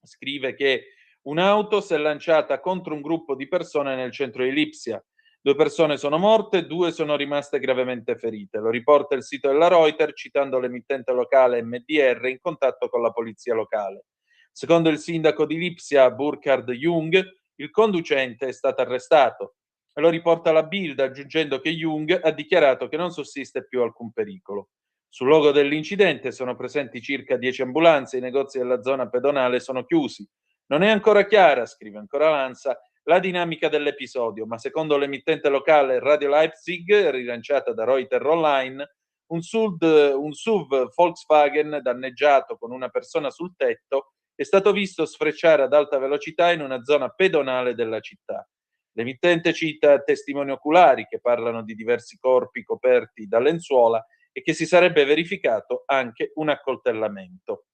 scrive che un'auto si è lanciata contro un gruppo di persone nel centro di Lipsia. 2 persone sono morte, 2 sono rimaste gravemente ferite. Lo riporta il sito della Reuters citando l'emittente locale MDR in contatto con la polizia locale. Secondo il sindaco di Lipsia, Burkhard Jung, il conducente è stato arrestato. Lo riporta la Bild aggiungendo che Jung ha dichiarato che non sussiste più alcun pericolo. Sul luogo dell'incidente sono presenti circa 10 ambulanze, i negozi della zona pedonale sono chiusi. Non è ancora chiara, scrive ancora l'Ansa, la dinamica dell'episodio, ma secondo l'emittente locale Radio Leipzig, rilanciata da Reuters Online, un SUV Volkswagen danneggiato con una persona sul tetto è stato visto sfrecciare ad alta velocità in una zona pedonale della città. L'emittente cita testimoni oculari che parlano di diversi corpi coperti da lenzuola e che si sarebbe verificato anche un accoltellamento.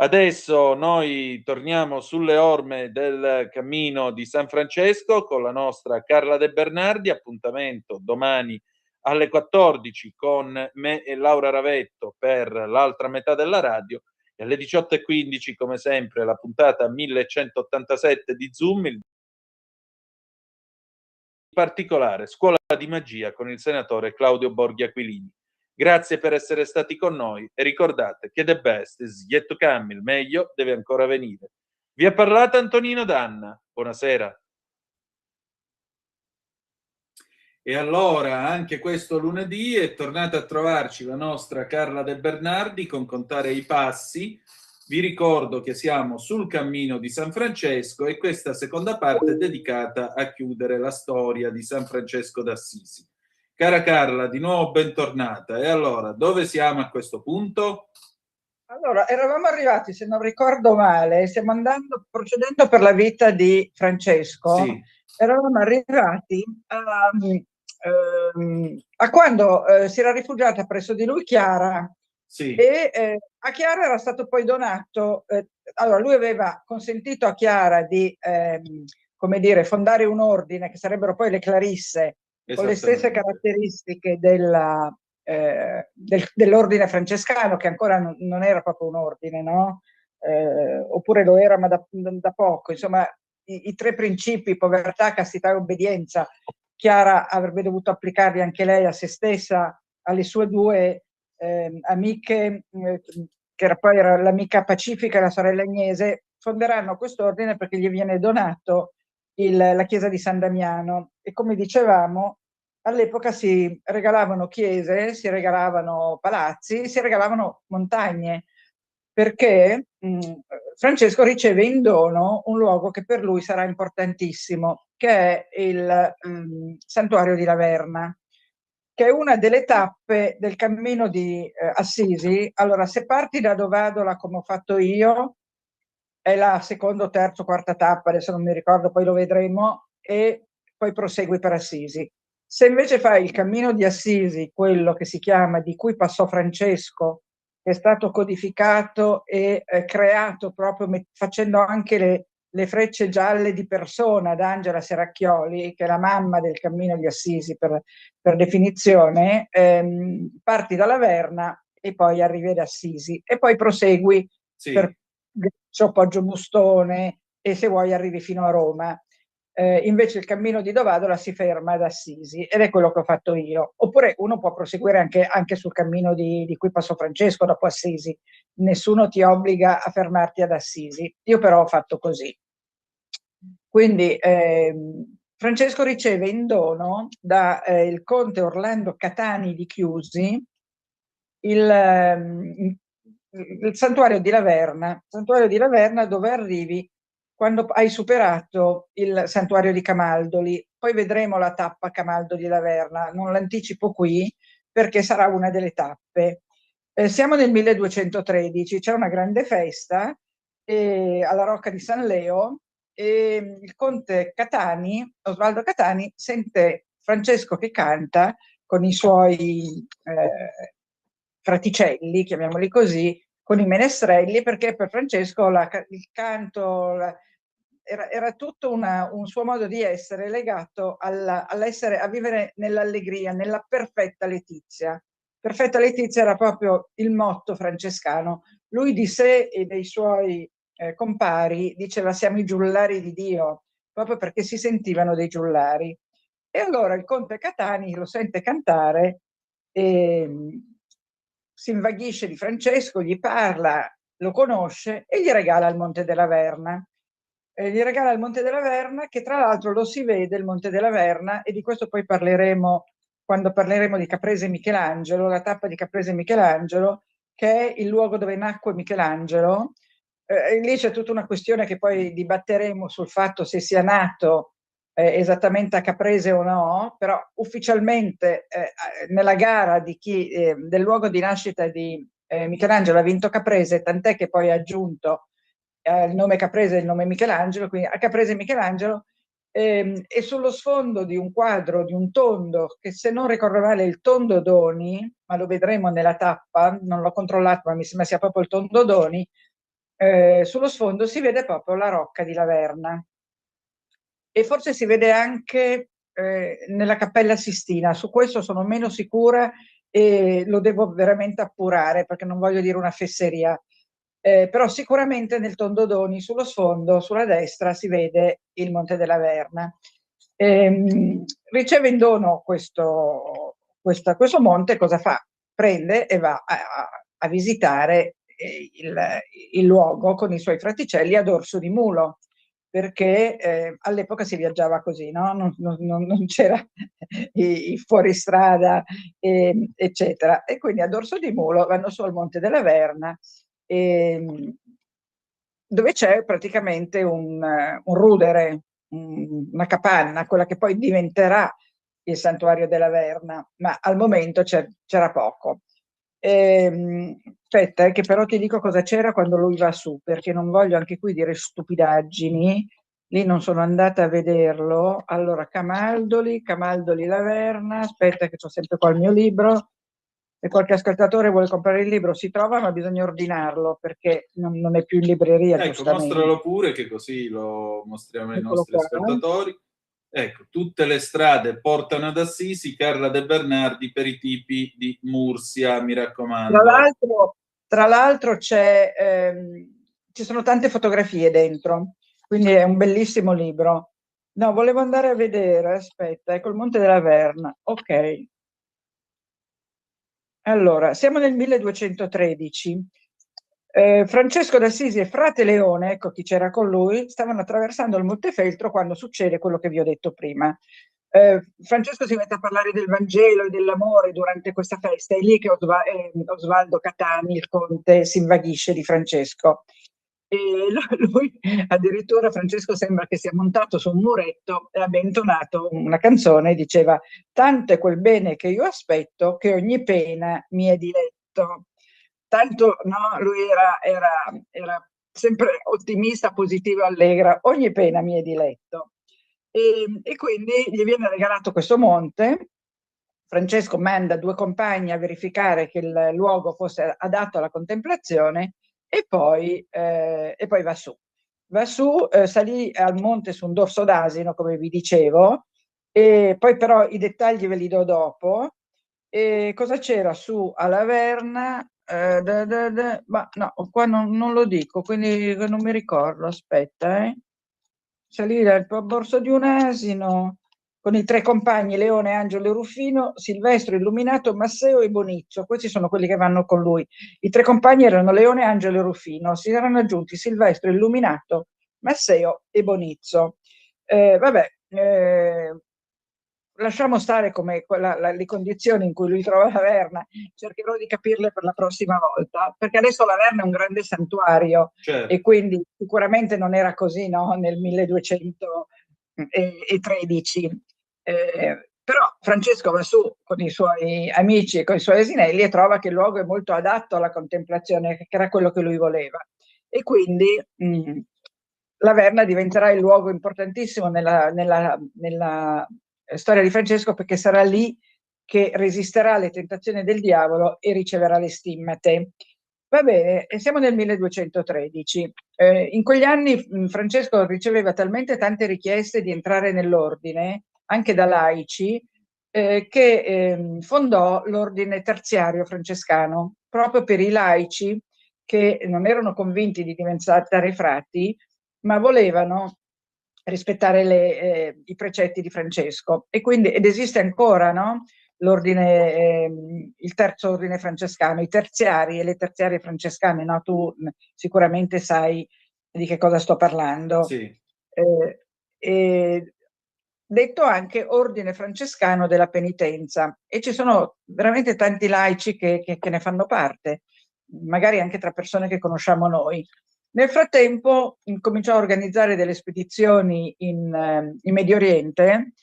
Adesso noi torniamo sulle orme del cammino di San Francesco con la nostra Carla De Bernardi. Appuntamento domani alle 14 con me e Laura Ravetto per l'altra metà della radio, e alle 18:15 come sempre la puntata 1187 di Zoom, in particolare Scuola di Magia con il senatore Claudio Borghi Aquilini. Grazie per essere stati con noi e ricordate che the best is yet to come, il meglio deve ancora venire. Vi ha parlato Antonino Danna. Buonasera. E allora, anche questo lunedì è tornata a trovarci la nostra Carla De Bernardi con Contare i Passi. Vi ricordo che siamo sul cammino di San Francesco e questa seconda parte è dedicata a chiudere la storia di San Francesco d'Assisi. Cara Carla, di nuovo bentornata. E allora, dove siamo a questo punto? Allora, eravamo arrivati, se non ricordo male, stiamo procedendo per la vita di Francesco. Sì. Eravamo arrivati a quando si era rifugiata presso di lui Chiara. Sì. E a Chiara era stato poi donato, allora lui aveva consentito a Chiara di, come dire, fondare un ordine che sarebbero poi le Clarisse, con le stesse caratteristiche dell'ordine francescano, che ancora non era proprio un ordine, no? Oppure lo era, ma da poco. Insomma, i tre principi, povertà, castità e obbedienza, Chiara avrebbe dovuto applicarli anche lei a se stessa, alle sue due amiche, che poi era l'amica Pacifica e la sorella Agnese. Fonderanno quest'ordine perché gli viene donato la chiesa di San Damiano, e come dicevamo all'epoca si regalavano chiese, si regalavano palazzi, si regalavano montagne, perché Francesco riceve in dono un luogo che per lui sarà importantissimo, che è il santuario di Laverna, che è una delle tappe del cammino di Assisi. Allora, se parti da Dovadola come ho fatto io, è la seconda, terza, quarta tappa, adesso non mi ricordo, poi lo vedremo, e poi prosegui per Assisi. Se invece fai il cammino di Assisi, quello che si chiama Di cui passò Francesco, che è stato codificato e creato proprio facendo anche le frecce gialle di persona da Angela Seracchioli, che è la mamma del cammino di Assisi per definizione, parti da Laverna e poi arrivi ad Assisi e poi prosegui per Greccio, Poggio Bustone, e se vuoi arrivi fino a Roma. Invece il cammino di Dovadola si ferma ad Assisi, ed è quello che ho fatto io. Oppure uno può proseguire anche sul cammino di cui passò Francesco dopo Assisi. Nessuno ti obbliga a fermarti ad Assisi. Io però ho fatto così. Quindi Francesco riceve in dono da il conte Orlando Catani di Chiusi il santuario di Laverna, dove arrivi quando hai superato il santuario di Camaldoli. Poi vedremo la tappa Camaldoli Laverna, non l'anticipo qui perché sarà una delle tappe. Siamo nel 1213, c'è una grande festa alla Rocca di San Leo, e il conte Catani, Osvaldo Catani, sente Francesco che canta con i suoi fraticelli, chiamiamoli così, con i menestrelli, perché per Francesco il canto era tutto un suo modo di essere legato a vivere nell'allegria, nella perfetta letizia. Perfetta letizia era proprio il motto francescano. Lui di sé e dei suoi compari diceva: siamo i giullari di Dio, proprio perché si sentivano dei giullari. E allora il conte Catani lo sente cantare e si invaghisce di Francesco, gli parla, lo conosce e gli regala il Monte della Verna. Gli regala il Monte della Verna, che tra l'altro lo si vede, il Monte della Verna, e di questo poi parleremo quando parleremo di Caprese Michelangelo, la tappa di Caprese Michelangelo, che è il luogo dove nacque Michelangelo. Lì c'è tutta una questione che poi dibatteremo sul fatto se sia nato esattamente a Caprese o no, però ufficialmente nella gara di del luogo di nascita di Michelangelo ha vinto Caprese, tant'è che poi ha aggiunto il nome Caprese e il nome Michelangelo, quindi a Caprese Michelangelo, e sullo sfondo di un quadro, di un tondo, che se non ricordo male è il Tondo Doni, ma lo vedremo nella tappa, non l'ho controllato, ma mi sembra sia proprio il Tondo Doni, sullo sfondo si vede proprio la Rocca di Laverna. E forse si vede anche nella Cappella Sistina, su questo sono meno sicura e lo devo veramente appurare perché non voglio dire una fesseria. Però sicuramente nel Tondodoni sullo sfondo, sulla destra, si vede il Monte della Verna. Riceve in dono questo monte, cosa fa? Prende e va a visitare il luogo con i suoi fraticelli ad Orso di Mulo, perché all'epoca si viaggiava così, no? Non c'era i fuoristrada, eccetera. E quindi ad Orso di Mulo vanno su al Monte della Verna, dove c'è praticamente un rudere, una capanna, quella che poi diventerà il santuario della Verna, ma al momento c'era poco. Aspetta, che però ti dico cosa c'era quando lui va su, perché non voglio anche qui dire stupidaggini, lì non sono andata a vederlo. Allora, Camaldoli, Laverna, aspetta che ho sempre qua il mio libro. Se qualche ascoltatore vuole comprare il libro si trova, ma bisogna ordinarlo perché non è più in libreria. Ecco, mostralo pure che così lo mostriamo ai nostri ascoltatori. Ecco, tutte le strade portano ad Assisi, Carla De Bernardi per i tipi di Mursia, mi raccomando. Tra l'altro ci sono tante fotografie dentro, quindi è un bellissimo libro. No, volevo andare a vedere, aspetta, ecco il Monte della Verna, ok. Allora, siamo nel 1213. Francesco d'Assisi e frate Leone, ecco chi c'era con lui, stavano attraversando il Montefeltro quando succede quello che vi ho detto prima. Francesco si mette a parlare del Vangelo e dell'amore durante questa festa, è lì che Osvaldo Catani, il conte, si invaghisce di Francesco. E lui addirittura, Francesco sembra che sia montato su un muretto e abbia intonato una canzone, diceva: tanto è quel bene che io aspetto che ogni pena mi è diletto. Tanto no, lui era sempre ottimista, positivo, allegra, ogni pena mi è diletto. E quindi gli viene regalato questo monte. Francesco manda 2 compagni a verificare che il luogo fosse adatto alla contemplazione e poi va su. Salì al monte su un dorso d'asino, come vi dicevo, e poi però i dettagli ve li do dopo. E cosa c'era su a Laverna? Ma no, qua non lo dico, quindi non mi ricordo, aspetta. Salire al borso di un asino con i 3 compagni, Leone, Angelo e Rufino, Silvestro, Illuminato, Masseo e Bonizzo. Questi sono quelli che vanno con lui. I 3 compagni erano Leone, Angelo e Rufino. Si erano aggiunti Silvestro, Illuminato, Masseo e Bonizzo. Lasciamo stare come le condizioni in cui lui trova Laverna, cercherò di capirle per la prossima volta, perché adesso Laverna è un grande santuario, certo. E quindi sicuramente non era così, no? Nel 1213. Però Francesco va su con i suoi amici e con i suoi asinelli e trova che il luogo è molto adatto alla contemplazione, che era quello che lui voleva. E quindi Laverna diventerà il luogo importantissimo nella storia di Francesco, perché sarà lì che resisterà alle tentazioni del diavolo e riceverà le stimmate. Va bene, e siamo nel 1213. In quegli anni Francesco riceveva talmente tante richieste di entrare nell'ordine, anche da laici, che fondò l'ordine terziario francescano, proprio per i laici che non erano convinti di diventare frati, ma volevano rispettare i precetti di Francesco. E quindi, ed esiste ancora, no? L'ordine, il terzo ordine francescano, i terziari e le terziarie francescane, no? Tu sicuramente sai di che cosa sto parlando. Sì. Detto anche ordine francescano della penitenza, e ci sono veramente tanti laici che ne fanno parte, magari anche tra persone che conosciamo noi. Nel frattempo cominciò a organizzare delle spedizioni in Medio Oriente,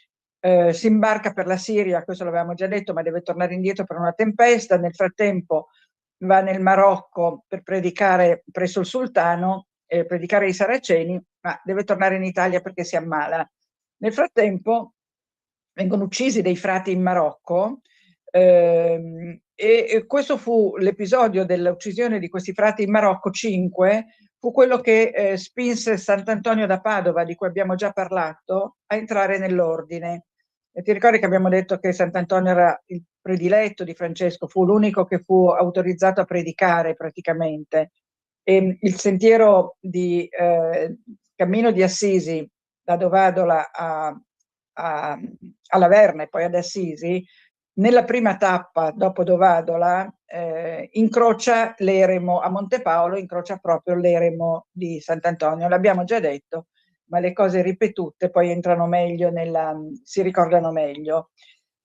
si imbarca per la Siria, questo l'avevamo già detto, ma deve tornare indietro per una tempesta. Nel frattempo va nel Marocco per predicare presso il sultano, predicare ai saraceni, ma deve tornare in Italia perché si ammala. Nel frattempo vengono uccisi dei frati in Marocco, e questo fu l'episodio dell'uccisione di questi frati in Marocco, 5, fu quello che spinse Sant'Antonio da Padova, di cui abbiamo già parlato, a entrare nell'ordine. E ti ricordi che abbiamo detto che Sant'Antonio era il prediletto di Francesco, fu l'unico che fu autorizzato a predicare praticamente. E il sentiero di cammino di Assisi, da Dovadola a Laverna e poi ad Assisi, nella prima tappa dopo Dovadola incrocia l'eremo a Montepaolo, incrocia proprio l'eremo di Sant'Antonio. L'abbiamo già detto, ma le cose ripetute poi entrano meglio si ricordano meglio.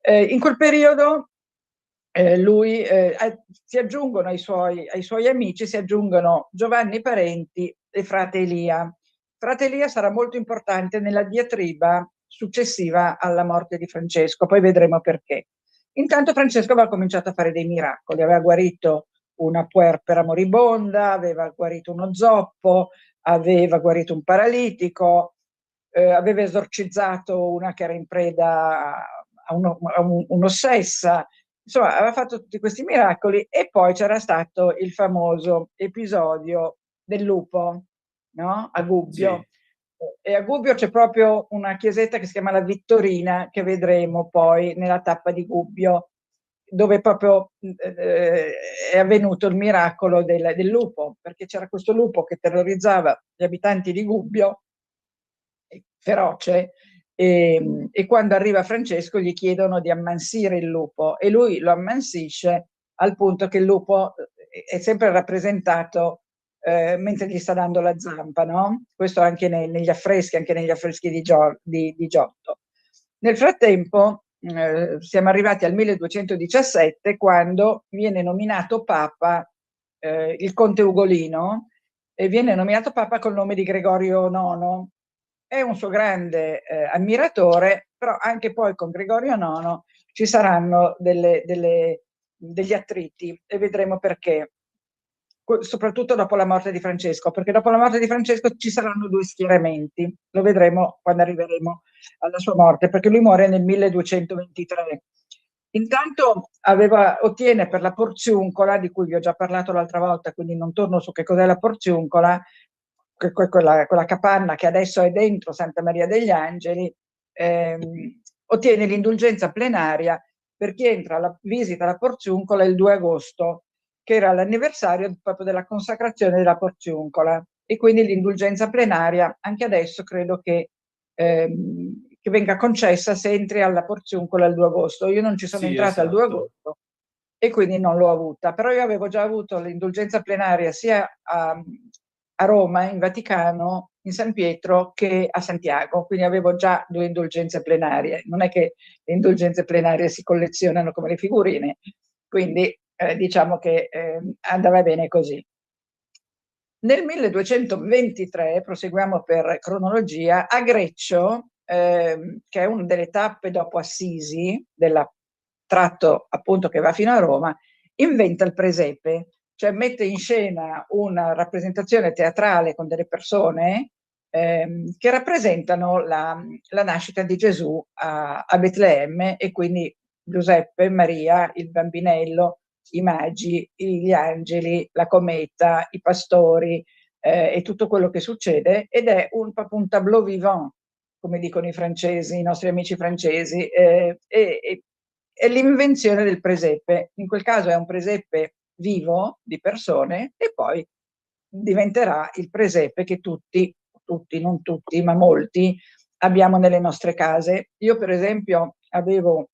In quel periodo lui si aggiungono ai suoi amici, si aggiungono Giovanni Parenti e frate Elia. Frate Elia sarà molto importante nella diatriba successiva alla morte di Francesco, poi vedremo perché. Intanto Francesco aveva cominciato a fare dei miracoli, aveva guarito una puerpera moribonda, aveva guarito uno zoppo, aveva guarito un paralitico, aveva esorcizzato una che era in preda a un'ossessa, insomma aveva fatto tutti questi miracoli. E poi c'era stato il famoso episodio del lupo, no? A Gubbio. Sì. E a Gubbio c'è proprio una chiesetta che si chiama la Vittorina, che vedremo poi nella tappa di Gubbio, dove proprio è avvenuto il miracolo del lupo, perché c'era questo lupo che terrorizzava gli abitanti di Gubbio, feroce, e quando arriva Francesco gli chiedono di ammansire il lupo e lui lo ammansisce, al punto che il lupo è sempre rappresentato mentre gli sta dando la zampa, no? Questo anche negli affreschi di Giotto. Nel frattempo siamo arrivati al 1217, quando viene nominato Papa il conte Ugolino, e viene nominato Papa col nome di Gregorio IX. È un suo grande ammiratore, però anche poi con Gregorio IX ci saranno degli attriti, e vedremo perché, soprattutto dopo la morte di Francesco, perché dopo la morte di Francesco ci saranno due schieramenti, lo vedremo quando arriveremo alla sua morte, perché lui muore nel 1223. Intanto ottiene per la Porziuncola, di cui vi ho già parlato l'altra volta, quindi non torno su che cos'è la Porziuncola, quella capanna che adesso è dentro Santa Maria degli Angeli, ottiene l'indulgenza plenaria per chi visita la Porziuncola il 2 agosto, che era l'anniversario proprio della consacrazione della Porziuncola, e quindi l'indulgenza plenaria anche adesso credo che venga concessa se entri alla Porziuncola il 2 agosto. Io non ci sono entrata il 2 agosto e quindi non l'ho avuta, però io avevo già avuto l'indulgenza plenaria sia a Roma, in Vaticano, in San Pietro, che a Santiago, quindi avevo già 2 indulgenze plenarie. Non è che le indulgenze plenarie si collezionano come le figurine, quindi diciamo che andava bene così. Nel 1223, proseguiamo per cronologia, a Greccio, che è una delle tappe dopo Assisi, del tratto appunto che va fino a Roma, inventa il presepe, cioè mette in scena una rappresentazione teatrale con delle persone che rappresentano la nascita di Gesù a Betlemme, e quindi Giuseppe, Maria, il bambinello, i magi, gli angeli, la cometa, i pastori e tutto quello che succede, ed è proprio un tableau vivant, come dicono i francesi, i nostri amici francesi, è l'invenzione del presepe. In quel caso è un presepe vivo di persone, e poi diventerà il presepe che tutti, non tutti, ma molti abbiamo nelle nostre case. Io per esempio avevo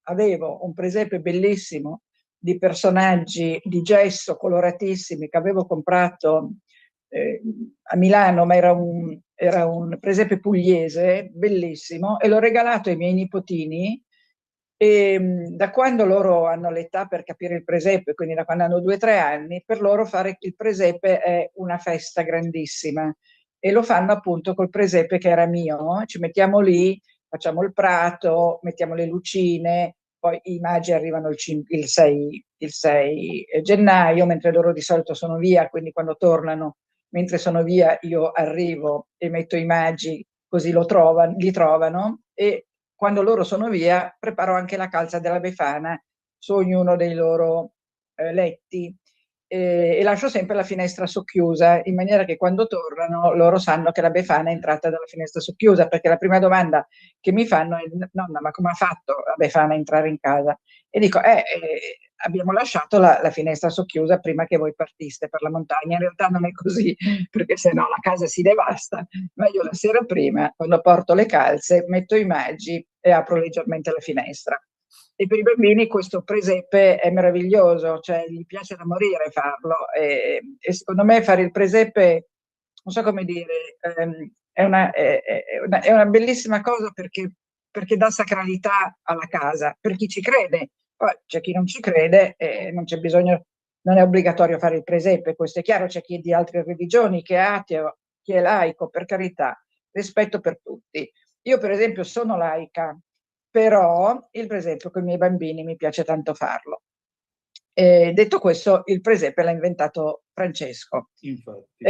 un presepe bellissimo di personaggi di gesso coloratissimi che avevo comprato a Milano, ma era un presepe pugliese bellissimo, e l'ho regalato ai miei nipotini, E da quando loro hanno l'età per capire il presepe, quindi da quando hanno 2-3 anni, per loro fare il presepe è una festa grandissima, e lo fanno appunto col presepe che era mio. Ci mettiamo lì, facciamo il prato, mettiamo le lucine, poi i magi arrivano il 6 gennaio, mentre loro di solito sono via, quindi quando tornano, mentre sono via, io arrivo e metto i magi, così li trovano, e quando loro sono via preparo anche la calza della Befana su ognuno dei loro letti, e lascio sempre la finestra socchiusa, in maniera che quando tornano loro sanno che la Befana è entrata dalla finestra socchiusa, perché la prima domanda che mi fanno è: nonna, ma come ha fatto la Befana a entrare in casa? E dico, abbiamo lasciato la finestra socchiusa prima che voi partiste per la montagna. In realtà non è così, perché sennò la casa si devasta, ma io la sera prima, quando porto le calze, metto i magi e apro leggermente la finestra. E per i bambini questo presepe è meraviglioso, cioè gli piace da morire farlo, e secondo me fare il presepe, non so come dire, è una bellissima cosa, perché dà sacralità alla casa, per chi ci crede. Poi c'è chi non ci crede e non c'è bisogno, non è obbligatorio fare il presepe, questo è chiaro. C'è chi è di altre religioni, chi è ateo, chi è laico, per carità, rispetto per tutti. Io per esempio sono laica, però il presepe con i miei bambini mi piace tanto farlo. Detto questo, il presepe l'ha inventato Francesco. Infatti.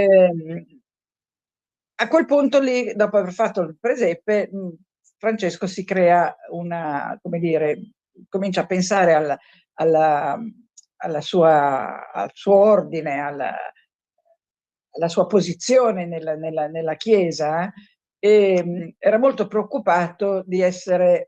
A quel punto lì, dopo aver fatto il presepe, Francesco si crea come dire, comincia a pensare al suo ordine, alla sua posizione nella Chiesa, e era molto preoccupato di essere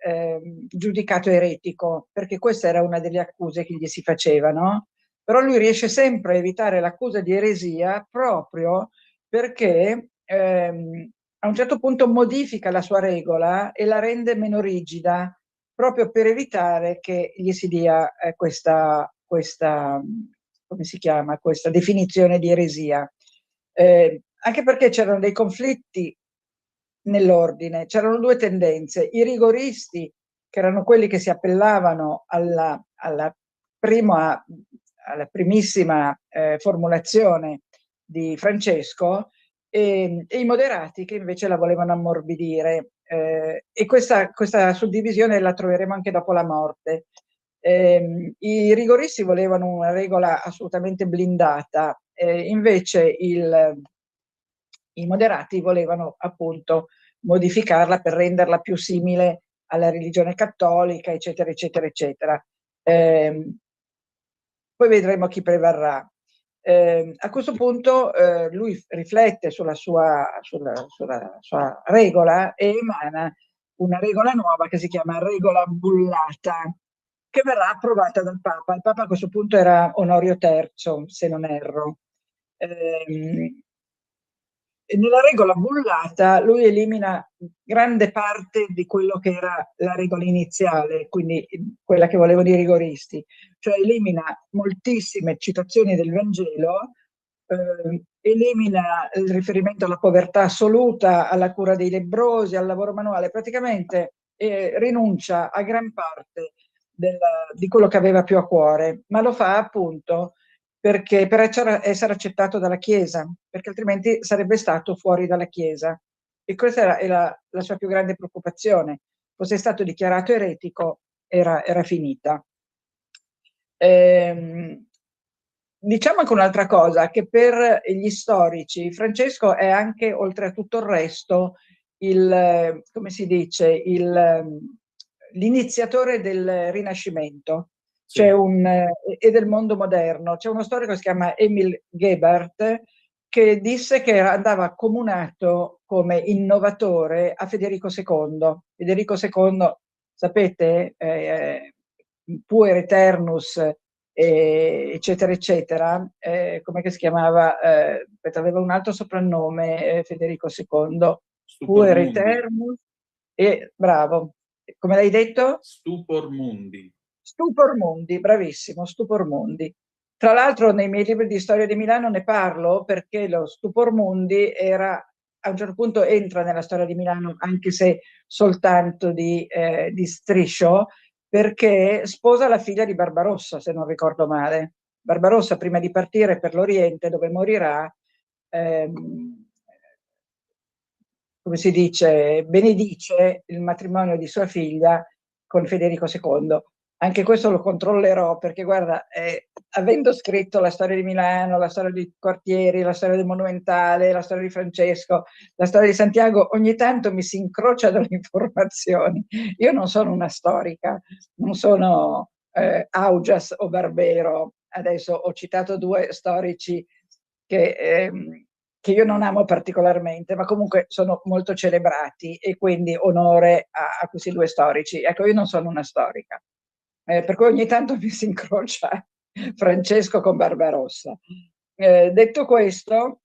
giudicato eretico, perché questa era una delle accuse che gli si facevano. Però lui riesce sempre a evitare l'accusa di eresia, proprio perché a un certo punto modifica la sua regola e la rende meno rigida, proprio per evitare che gli si dia questa come si chiama, questa definizione di eresia. Anche perché c'erano dei conflitti nell'ordine, c'erano due tendenze: i rigoristi, che erano quelli che si appellavano alla primissima formulazione di Francesco, e i moderati, che invece la volevano ammorbidire. E questa suddivisione la troveremo anche dopo la morte. I rigoristi volevano una regola assolutamente blindata, invece i moderati volevano appunto modificarla per renderla più simile alla religione cattolica, eccetera, eccetera, eccetera. Poi vedremo chi prevarrà. A questo punto lui riflette sulla sua regola e emana una regola nuova che si chiama regola bullata, che verrà approvata dal Papa. Il Papa a questo punto era Onorio III, se non erro. Nella regola bullata lui elimina grande parte di quello che era la regola iniziale, quindi quella che volevano i rigoristi, cioè elimina moltissime citazioni del Vangelo, elimina il riferimento alla povertà assoluta, alla cura dei lebbrosi, al lavoro manuale, praticamente rinuncia a gran parte di quello che aveva più a cuore, ma lo fa appunto perché per essere accettato dalla Chiesa, perché altrimenti sarebbe stato fuori dalla Chiesa. E questa è la sua più grande preoccupazione. Fosse stato dichiarato eretico, era finita. Diciamo anche un'altra cosa, che per gli storici Francesco è anche, oltre a tutto il resto, come si dice, l'iniziatore del Rinascimento. Sì. E del mondo moderno. C'è uno storico che si chiama Emil Gebhardt, che disse che andava accomunato come innovatore a Federico II. Federico II, sapete, puer eternus, eccetera, eccetera, come che si chiamava? Aveva un altro soprannome, Federico II, puer eternus, e bravo, come l'hai detto? Stupor mundi. Stupor mundi, bravissimo, stupor mundi. Tra l'altro nei miei libri di storia di Milano ne parlo, perché lo stupor mundi a un certo punto entra nella storia di Milano, anche se soltanto di striscio, perché sposa la figlia di Barbarossa, se non ricordo male. Barbarossa, prima di partire per l'Oriente, dove morirà, come si dice, benedice il matrimonio di sua figlia con Federico II. Anche questo lo controllerò, perché guarda, avendo scritto la storia di Milano, la storia dei quartieri, la storia del Monumentale, la storia di Francesco, la storia di Santiago, ogni tanto mi si incrociano le informazioni. Io non sono una storica, non sono Augias o Barbero. Adesso ho citato due storici che io non amo particolarmente, ma comunque sono molto celebrati, e quindi onore a questi due storici. Ecco, io non sono una storica, per cui ogni tanto mi si incrocia Francesco con Barbarossa. Detto questo,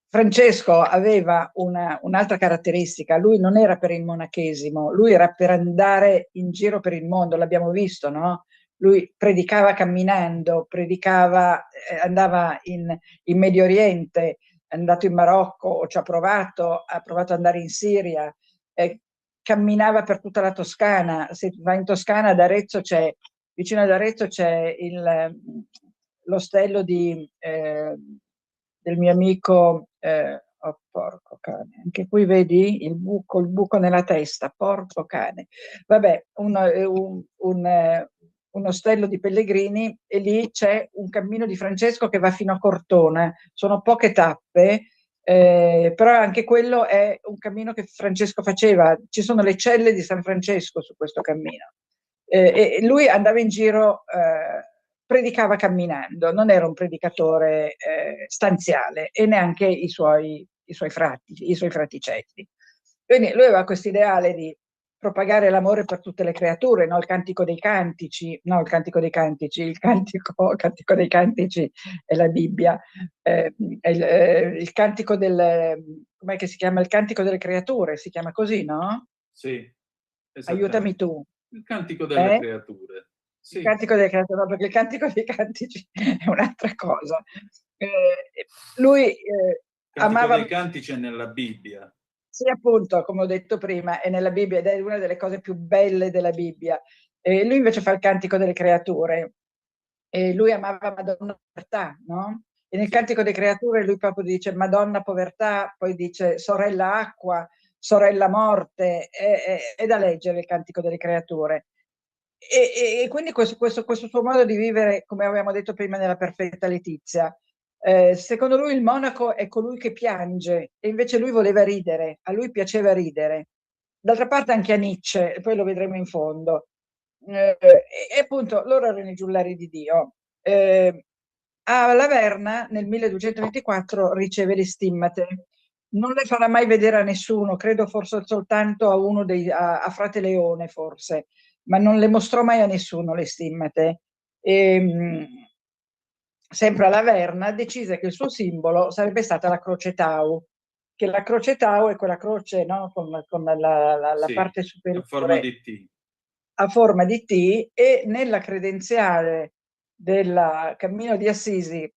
Francesco aveva un'altra caratteristica: lui non era per il monachesimo, lui era per andare in giro per il mondo, l'abbiamo visto, no? Lui predicava camminando, andava in Medio Oriente, è andato in Marocco, ha provato ad andare in Siria, camminava per tutta la Toscana. Se vai in Toscana, vicino ad Arezzo c'è l'ostello del mio amico, oh, porco cane, anche qui vedi il buco nella testa, porco cane. Vabbè, un ostello di pellegrini, e lì c'è un cammino di Francesco che va fino a Cortona. Sono poche tappe, però anche quello è un cammino che Francesco faceva. Ci sono le celle di San Francesco su questo cammino. E lui andava in giro, predicava camminando, non era un predicatore stanziale, e neanche i suoi fraticelli. Quindi lui aveva questo ideale di propagare l'amore per tutte le creature, no? Il cantico dei cantici, no, il cantico dei cantici, il cantico dei cantici è la Bibbia, il cantico com'è che si chiama? Il cantico delle creature, si chiama così, no? Sì, Aiutami tu. Il cantico delle creature. Sì. Il cantico delle creature, no, perché il cantico dei cantici è un'altra cosa. Lui amava... dei cantici è nella Bibbia. Sì, appunto, come ho detto prima, è nella Bibbia ed è una delle cose più belle della Bibbia. Lui invece fa il cantico delle creature, e lui amava Madonna Povertà, no? E nel cantico delle creature lui proprio dice Madonna Povertà, poi dice sorella Acqua, sorella Morte, è da leggere il cantico delle creature. E quindi questo suo modo di vivere, come avevamo detto prima nella Perfetta Letizia, secondo lui il monaco è colui che piange, e invece lui voleva ridere, a lui piaceva ridere. D'altra parte anche a Nietzsche, e poi lo vedremo in fondo. E appunto loro erano i giullari di Dio. A Laverna nel 1224 riceve le stimmate. Non le farà mai vedere a nessuno, credo forse soltanto a Frate Leone, forse, ma non le mostrò mai a nessuno le stimmate. Sempre a Laverna decise che il suo simbolo sarebbe stata la croce Tau, che la croce Tau è quella croce, no? con la Sì, parte superiore a forma di T. A forma di T, e nella credenziale del Cammino di Assisi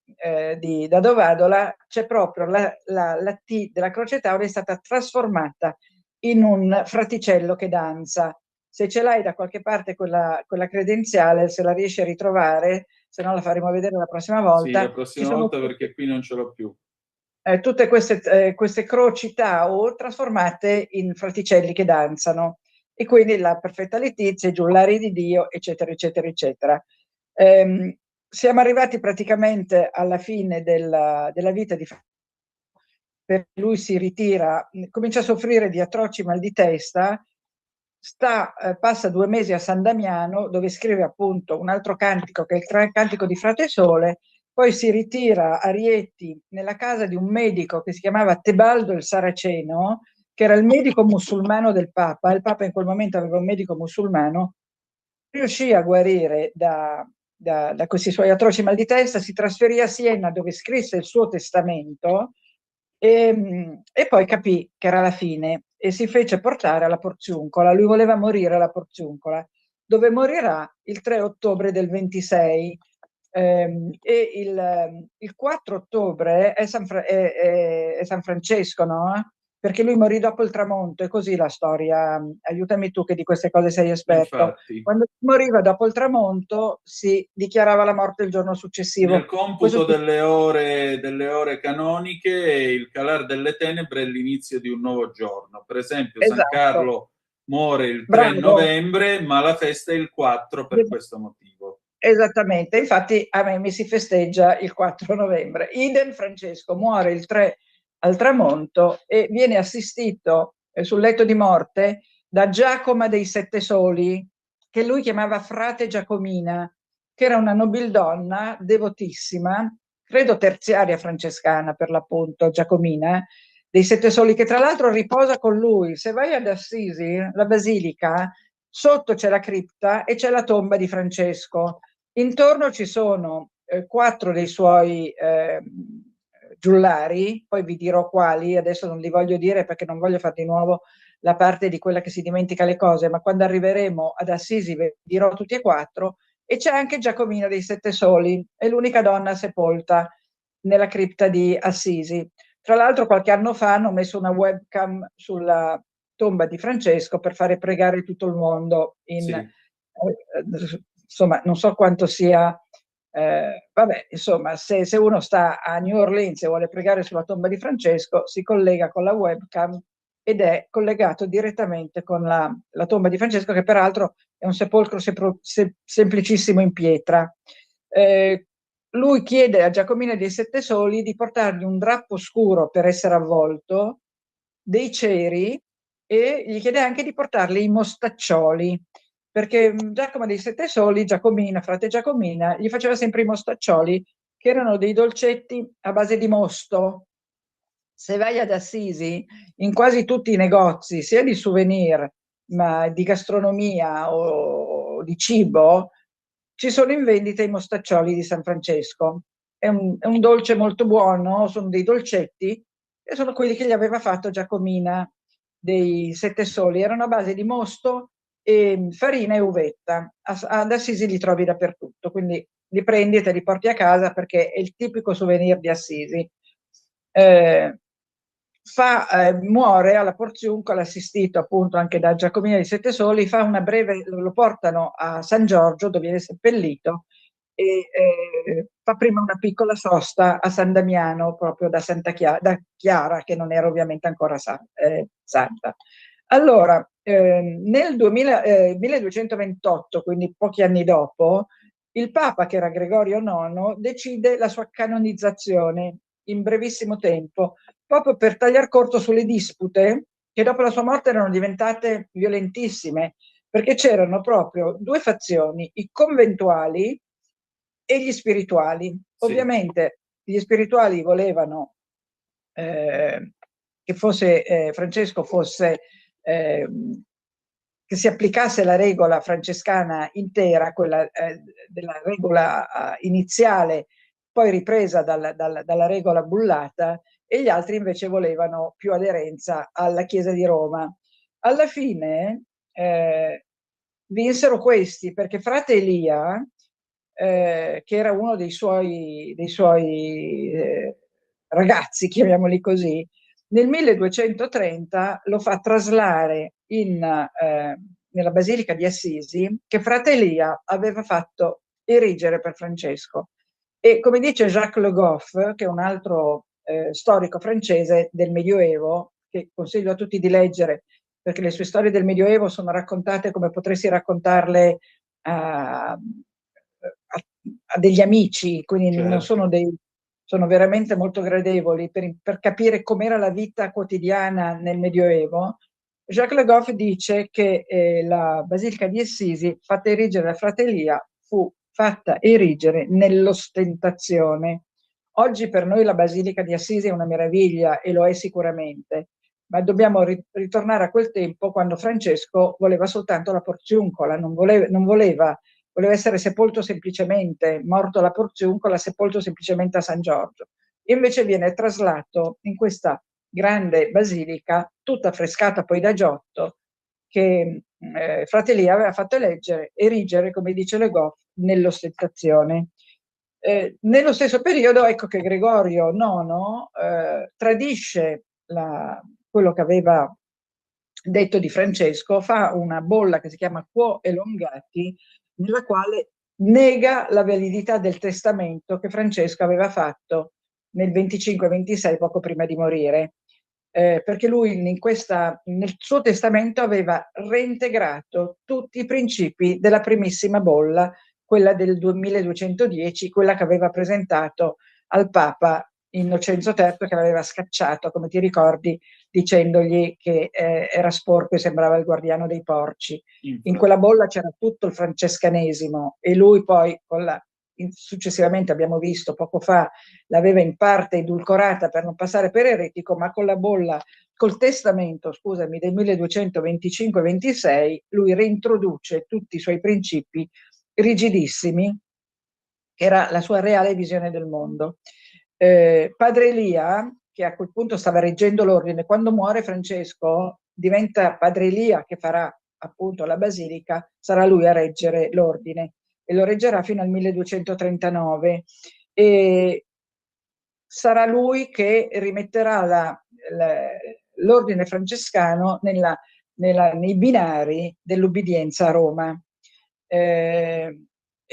di Dovadola c'è proprio la T della Croce Tauro, è stata trasformata in un fraticello che danza. Se ce l'hai da qualche parte quella credenziale, se la riesci a ritrovare, se no la faremo vedere la prossima volta. Sì, la prossima volta, perché qui non ce l'ho più. Tutte queste croci Tau trasformate in fraticelli che danzano, e quindi la Perfetta Letizia, i giullari di Dio, eccetera, eccetera, eccetera. Siamo arrivati praticamente alla fine della vita di Francesco. Per lui si ritira, comincia a soffrire di atroci mal di testa, passa 2 mesi a San Damiano, dove scrive appunto un altro cantico, che è il cantico di Frate Sole. Poi si ritira a Rieti nella casa di un medico che si chiamava Tebaldo il Saraceno, che era il medico musulmano del Papa. Il Papa in quel momento aveva un medico musulmano. Riuscì a guarire da questi suoi atroci mal di testa, si trasferì a Siena, dove scrisse il suo testamento, e poi capì che era la fine e si fece portare alla Porziuncola. Lui voleva morire alla Porziuncola, dove morirà il 3 ottobre del 26. E il 4 ottobre è San Francesco, no? perché lui morì dopo il tramonto, è così la storia, aiutami tu che di queste cose sei esperto. Infatti, Quando moriva dopo il tramonto si dichiarava la morte il giorno successivo. nel computo delle ore canoniche, il calar delle tenebre è l'inizio di un nuovo giorno. Per esempio, San Esatto. Carlo muore il 3 Bravo. novembre, ma la festa è il 4 per questo motivo. Esattamente, infatti a me mi si festeggia il 4 novembre. Idem Francesco muore il 3 al tramonto e viene assistito sul letto di morte da Giacoma dei Sette Soli, che lui chiamava frate Giacomina, che era una nobildonna devotissima, credo terziaria francescana per l'appunto, Giacomina, dei Sette Soli, che tra l'altro riposa con lui. Se vai ad Assisi, la basilica, sotto c'è la cripta e c'è la tomba di Francesco. Intorno ci sono 4 dei suoi giullari, poi vi dirò quali, adesso non li voglio dire perché non voglio fare di nuovo la parte di quella che si dimentica le cose, ma quando arriveremo ad Assisi vi dirò tutti e 4, e c'è anche Giacomina dei Sette Soli, è l'unica donna sepolta nella cripta di Assisi. Tra l'altro qualche anno fa hanno messo una webcam sulla tomba di Francesco per fare pregare tutto il mondo in... insomma, non so quanto sia... vabbè, insomma, se uno sta a New Orleans e vuole pregare sulla tomba di Francesco, si collega con la webcam ed è collegato direttamente con la tomba di Francesco, che peraltro è un sepolcro semplicissimo in pietra. Lui chiede a Giacomina dei Sette Soli di portargli un drappo scuro per essere avvolto, dei ceri, e gli chiede anche di portargli i mostaccioli, perché Giacomo dei Sette Soli, Giacomina, frate Giacomina, gli faceva sempre i mostaccioli, che erano dei dolcetti a base di mosto. Se vai ad Assisi, in quasi tutti i negozi, sia di souvenir, ma di gastronomia o di cibo, ci sono in vendita i mostaccioli di San Francesco. È un dolce molto buono, sono dei dolcetti, e sono quelli che gli aveva fatto Giacomina dei Sette Soli. Erano a base di mosto, e farina e uvetta. Ad Assisi li trovi dappertutto, quindi li prendi e te li porti a casa perché è il tipico souvenir di Assisi. Muore alla Porziuncola, assistito appunto anche da Giacomina di Sette Soli, fa una breve, lo portano a San Giorgio dove viene seppellito e fa prima una piccola sosta a San Damiano, proprio da Chiara, che non era ovviamente ancora santa. Allora, nel 1228, quindi pochi anni dopo, il Papa, che era Gregorio IX, decide la sua canonizzazione in brevissimo tempo, proprio per tagliar corto sulle dispute che dopo la sua morte erano diventate violentissime, perché c'erano proprio 2 fazioni, i conventuali e gli spirituali. Sì. Ovviamente gli spirituali volevano che Francesco fosse... che si applicasse la regola francescana intera, quella della regola iniziale, poi ripresa dalla regola bullata, e gli altri invece volevano più aderenza alla Chiesa di Roma. Alla fine vinsero questi, perché frate Elia, che era uno dei suoi ragazzi, chiamiamoli così, nel 1230 lo fa traslare nella Basilica di Assisi, che frate Elia aveva fatto erigere per Francesco. E come dice Jacques Le Goff, che è un altro storico francese del Medioevo, che consiglio a tutti di leggere, perché le sue storie del Medioevo sono raccontate come potresti raccontarle a degli amici, quindi certo. Non sono sono veramente molto gradevoli per capire com'era la vita quotidiana nel Medioevo. Jacques Le Goff dice che la Basilica di Assisi, fatta erigere da frate Elia, fu fatta erigere nell'ostentazione. Oggi per noi la Basilica di Assisi è una meraviglia, e lo è sicuramente, ma dobbiamo ritornare a quel tempo quando Francesco voleva soltanto la Porziuncola, non voleva essere sepolto semplicemente, morto alla Porziuncola, sepolto semplicemente a San Giorgio. Invece viene traslato in questa grande basilica, tutta affrescata poi da Giotto, che frate Elia aveva fatto erigere, come dice Le Goff, nell'ostentazione. Nello stesso periodo, ecco che Gregorio IX tradisce quello che aveva detto di Francesco, fa una bolla che si chiama Quo Elongati, nella quale nega la validità del testamento che Francesco aveva fatto nel 25-26, poco prima di morire. Perché lui nel suo testamento aveva reintegrato tutti i principi della primissima bolla, quella del 1210, quella che aveva presentato al Papa Innocenzo III, che l'aveva scacciato, come ti ricordi, dicendogli che era sporco e sembrava il guardiano dei porci. In quella bolla c'era tutto il francescanesimo e lui poi successivamente abbiamo visto poco fa l'aveva in parte edulcorata per non passare per eretico, ma con la bolla, col testamento, scusami, del 1225-26 lui reintroduce tutti i suoi principi rigidissimi, che era la sua reale visione del mondo. Padre Elia, che a quel punto stava reggendo l'ordine, quando muore Francesco diventa Padre Elia che farà appunto la basilica, sarà lui a reggere l'ordine e lo reggerà fino al 1239 e sarà lui che rimetterà l'ordine francescano nei binari dell'ubbidienza a Roma. E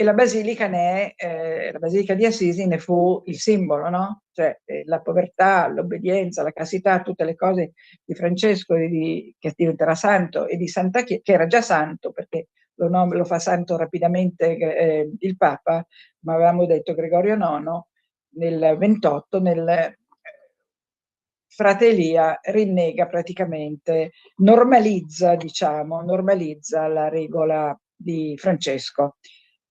la basilica la basilica di Assisi ne fu il simbolo, no? Cioè la povertà, l'obbedienza, la castità, tutte le cose di Francesco che diventerà santo e di Santa Chiesa, che era già santo perché lo fa santo rapidamente il Papa, ma avevamo detto Gregorio IX, nel 28, Frate Elia rinnega praticamente, normalizza la regola di Francesco.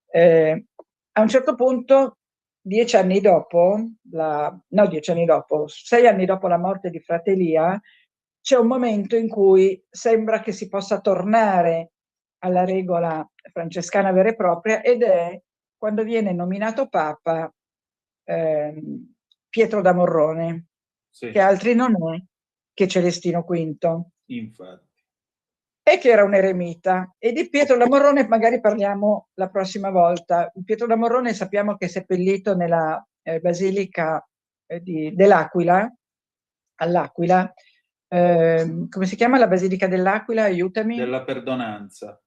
A un certo punto, 6 anni dopo la morte di Frate Elia, c'è un momento in cui sembra che si possa tornare alla regola francescana vera e propria, ed è quando viene nominato Papa Pietro da Morrone, Sì. che altri non è che Celestino V. Infatti. E che era un eremita. E di Pietro da Morrone magari parliamo la prossima volta. Pietro da Morrone sappiamo che è seppellito nella basilica dell'Aquila, all'Aquila. Come si chiama la basilica dell'Aquila? Aiutami. Della Perdonanza.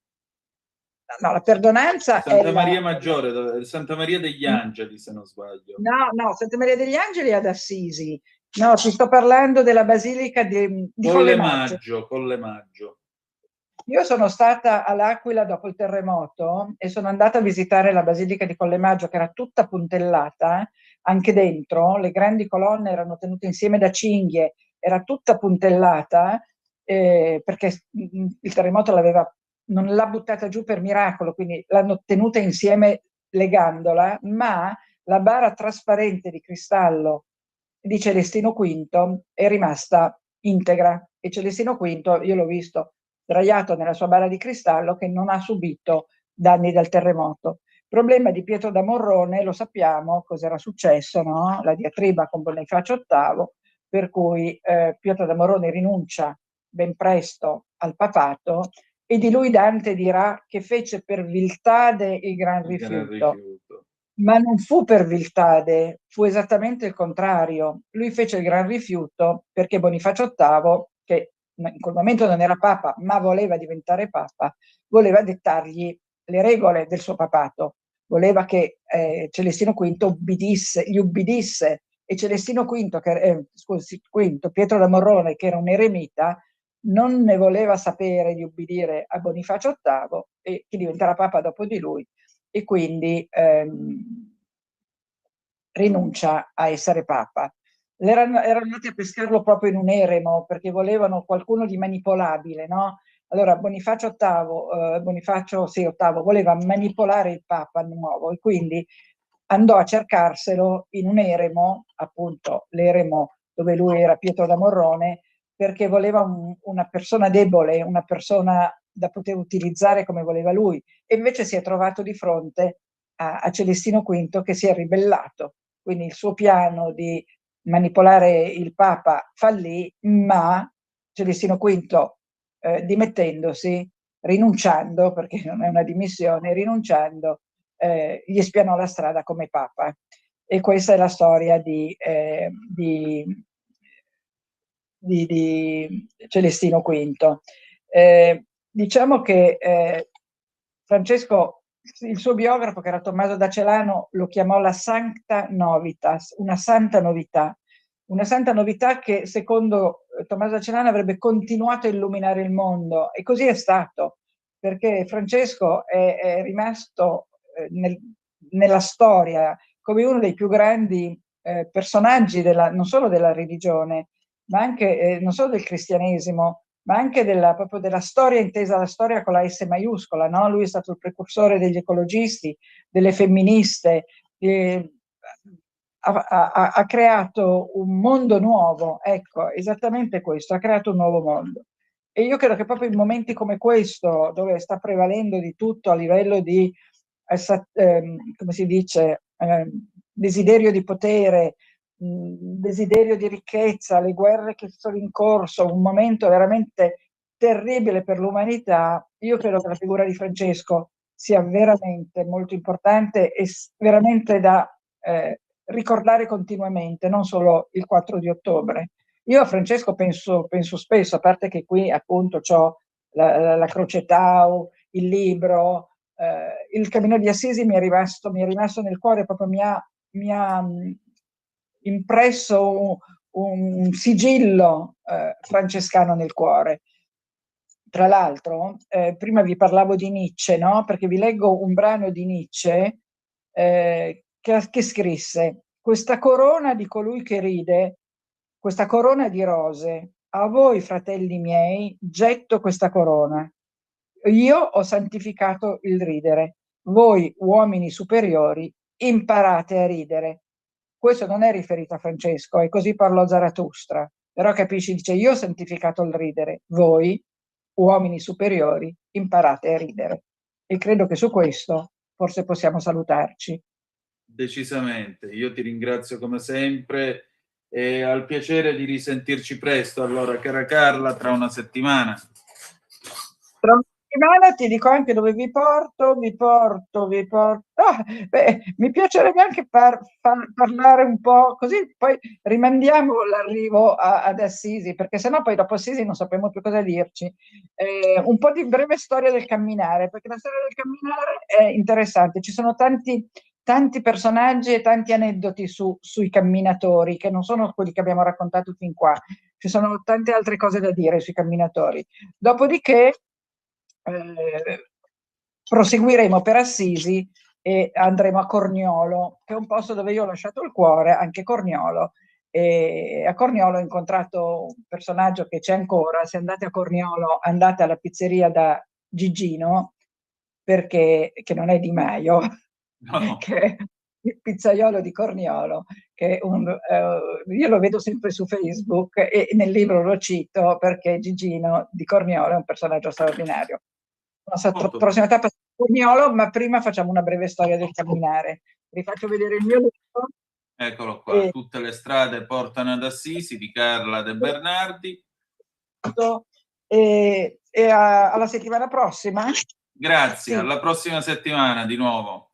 No, la Perdonanza Santa Maria Maggiore, Santa Maria degli Angeli, se non sbaglio. No, Santa Maria degli Angeli è ad Assisi. No, ti sto parlando della basilica di Collemaggio. Collemaggio. Io sono stata all'Aquila dopo il terremoto e sono andata a visitare la basilica di Collemaggio, che era tutta puntellata, anche dentro, le grandi colonne erano tenute insieme da cinghie, era tutta puntellata, perché il terremoto non l'ha buttata giù per miracolo, quindi l'hanno tenuta insieme legandola, ma la bara trasparente di cristallo di Celestino V è rimasta integra e Celestino V, io l'ho visto sdraiato nella sua bara di cristallo, che non ha subito danni dal terremoto. Il problema di Pietro da Morrone, lo sappiamo, cos'era successo, no? La diatriba con Bonifacio VIII, per cui Pietro da Morrone rinuncia ben presto al papato e di lui Dante dirà che fece per viltade il gran rifiuto. Ma non fu per viltade, fu esattamente il contrario. Lui fece il gran rifiuto perché Bonifacio VIII, che in quel momento non era papa, ma voleva diventare papa, voleva dettargli le regole del suo papato. Voleva che Celestino V gli ubbidisse, e Celestino V, Pietro da Morrone, che era un eremita, non ne voleva sapere di ubbidire a Bonifacio VIII, e che diventerà papa dopo di lui, e quindi rinuncia a essere papa. Erano andati a pescarlo proprio in un eremo perché volevano qualcuno di manipolabile, no? Allora Bonifacio VIII voleva manipolare il papa nuovo e quindi andò a cercarselo in un eremo, appunto l'eremo dove lui era Pietro da Morrone, perché voleva una persona debole, una persona da poter utilizzare come voleva lui, e invece si è trovato di fronte a Celestino V, che si è ribellato. Quindi il suo piano di manipolare il Papa fallì, ma Celestino V, dimettendosi, rinunciando, perché non è una dimissione, rinunciando, gli spianò la strada come Papa. E questa è la storia di di Celestino V. Diciamo che Francesco, il suo biografo, che era Tommaso da Celano, lo chiamò la sancta novitas, una santa novità che secondo Tommaso da Celano avrebbe continuato a illuminare il mondo, e così è stato, perché Francesco è rimasto nella storia come uno dei più grandi personaggi non solo della religione, ma anche non solo del cristianesimo, ma anche proprio della storia, intesa la storia con la S maiuscola, no? Lui è stato il precursore degli ecologisti, delle femministe, ha creato un mondo nuovo, ecco, esattamente questo, ha creato un nuovo mondo. E io credo che proprio in momenti come questo, dove sta prevalendo di tutto a livello di, come si dice, desiderio di potere, desiderio di ricchezza, le guerre che sono in corso, un momento veramente terribile per l'umanità, io credo che la figura di Francesco sia veramente molto importante e veramente da ricordare continuamente, non solo il 4 di ottobre. Io a Francesco penso spesso, a parte che qui appunto ho la Croce Tau, il libro, il Cammino di Assisi mi è rimasto nel cuore, proprio mi ha impresso un sigillo francescano nel cuore. Tra l'altro, prima vi parlavo di Nietzsche, no? Perché vi leggo un brano di Nietzsche che scrisse: questa corona di colui che ride, questa corona di rose, a voi fratelli miei getto questa corona. Io ho santificato il ridere, voi uomini superiori imparate a ridere. Questo non è riferito a Francesco, e così parlò Zarathustra, però capisci, dice: io ho santificato il ridere, voi uomini superiori imparate a ridere. E credo che su questo forse possiamo salutarci. Decisamente, io ti ringrazio come sempre e al piacere di risentirci presto, allora, cara Carla, tra una settimana. Tra una settimana ti dico anche dove vi porto. Mi piacerebbe anche parlare un po', così poi rimandiamo l'arrivo ad Assisi, perché sennò poi dopo Assisi non sappiamo più cosa dirci. Un po' di breve storia del camminare, perché la storia del camminare è interessante, ci sono tanti personaggi e tanti aneddoti sui camminatori, che non sono quelli che abbiamo raccontato fin qua, ci sono tante altre cose da dire sui camminatori. Dopodiché proseguiremo per Assisi e andremo a Corniolo, che è un posto dove io ho lasciato il cuore, anche Corniolo. E a Corniolo ho incontrato un personaggio che c'è ancora. Se andate a Corniolo, andate alla pizzeria da Gigino, che non è Di Maio, No. che è il pizzaiolo di Corniolo, che io lo vedo sempre su Facebook e nel libro lo cito, perché Gigino di Corniolo è un personaggio straordinario. La prossima tappa è Corniolo, ma prima facciamo una breve storia del camminare. Vi faccio vedere il mio libro. Eccolo qua, Tutte le strade portano ad Assisi di Carla De Bernardi. E alla settimana prossima. Grazie, alla prossima settimana di nuovo.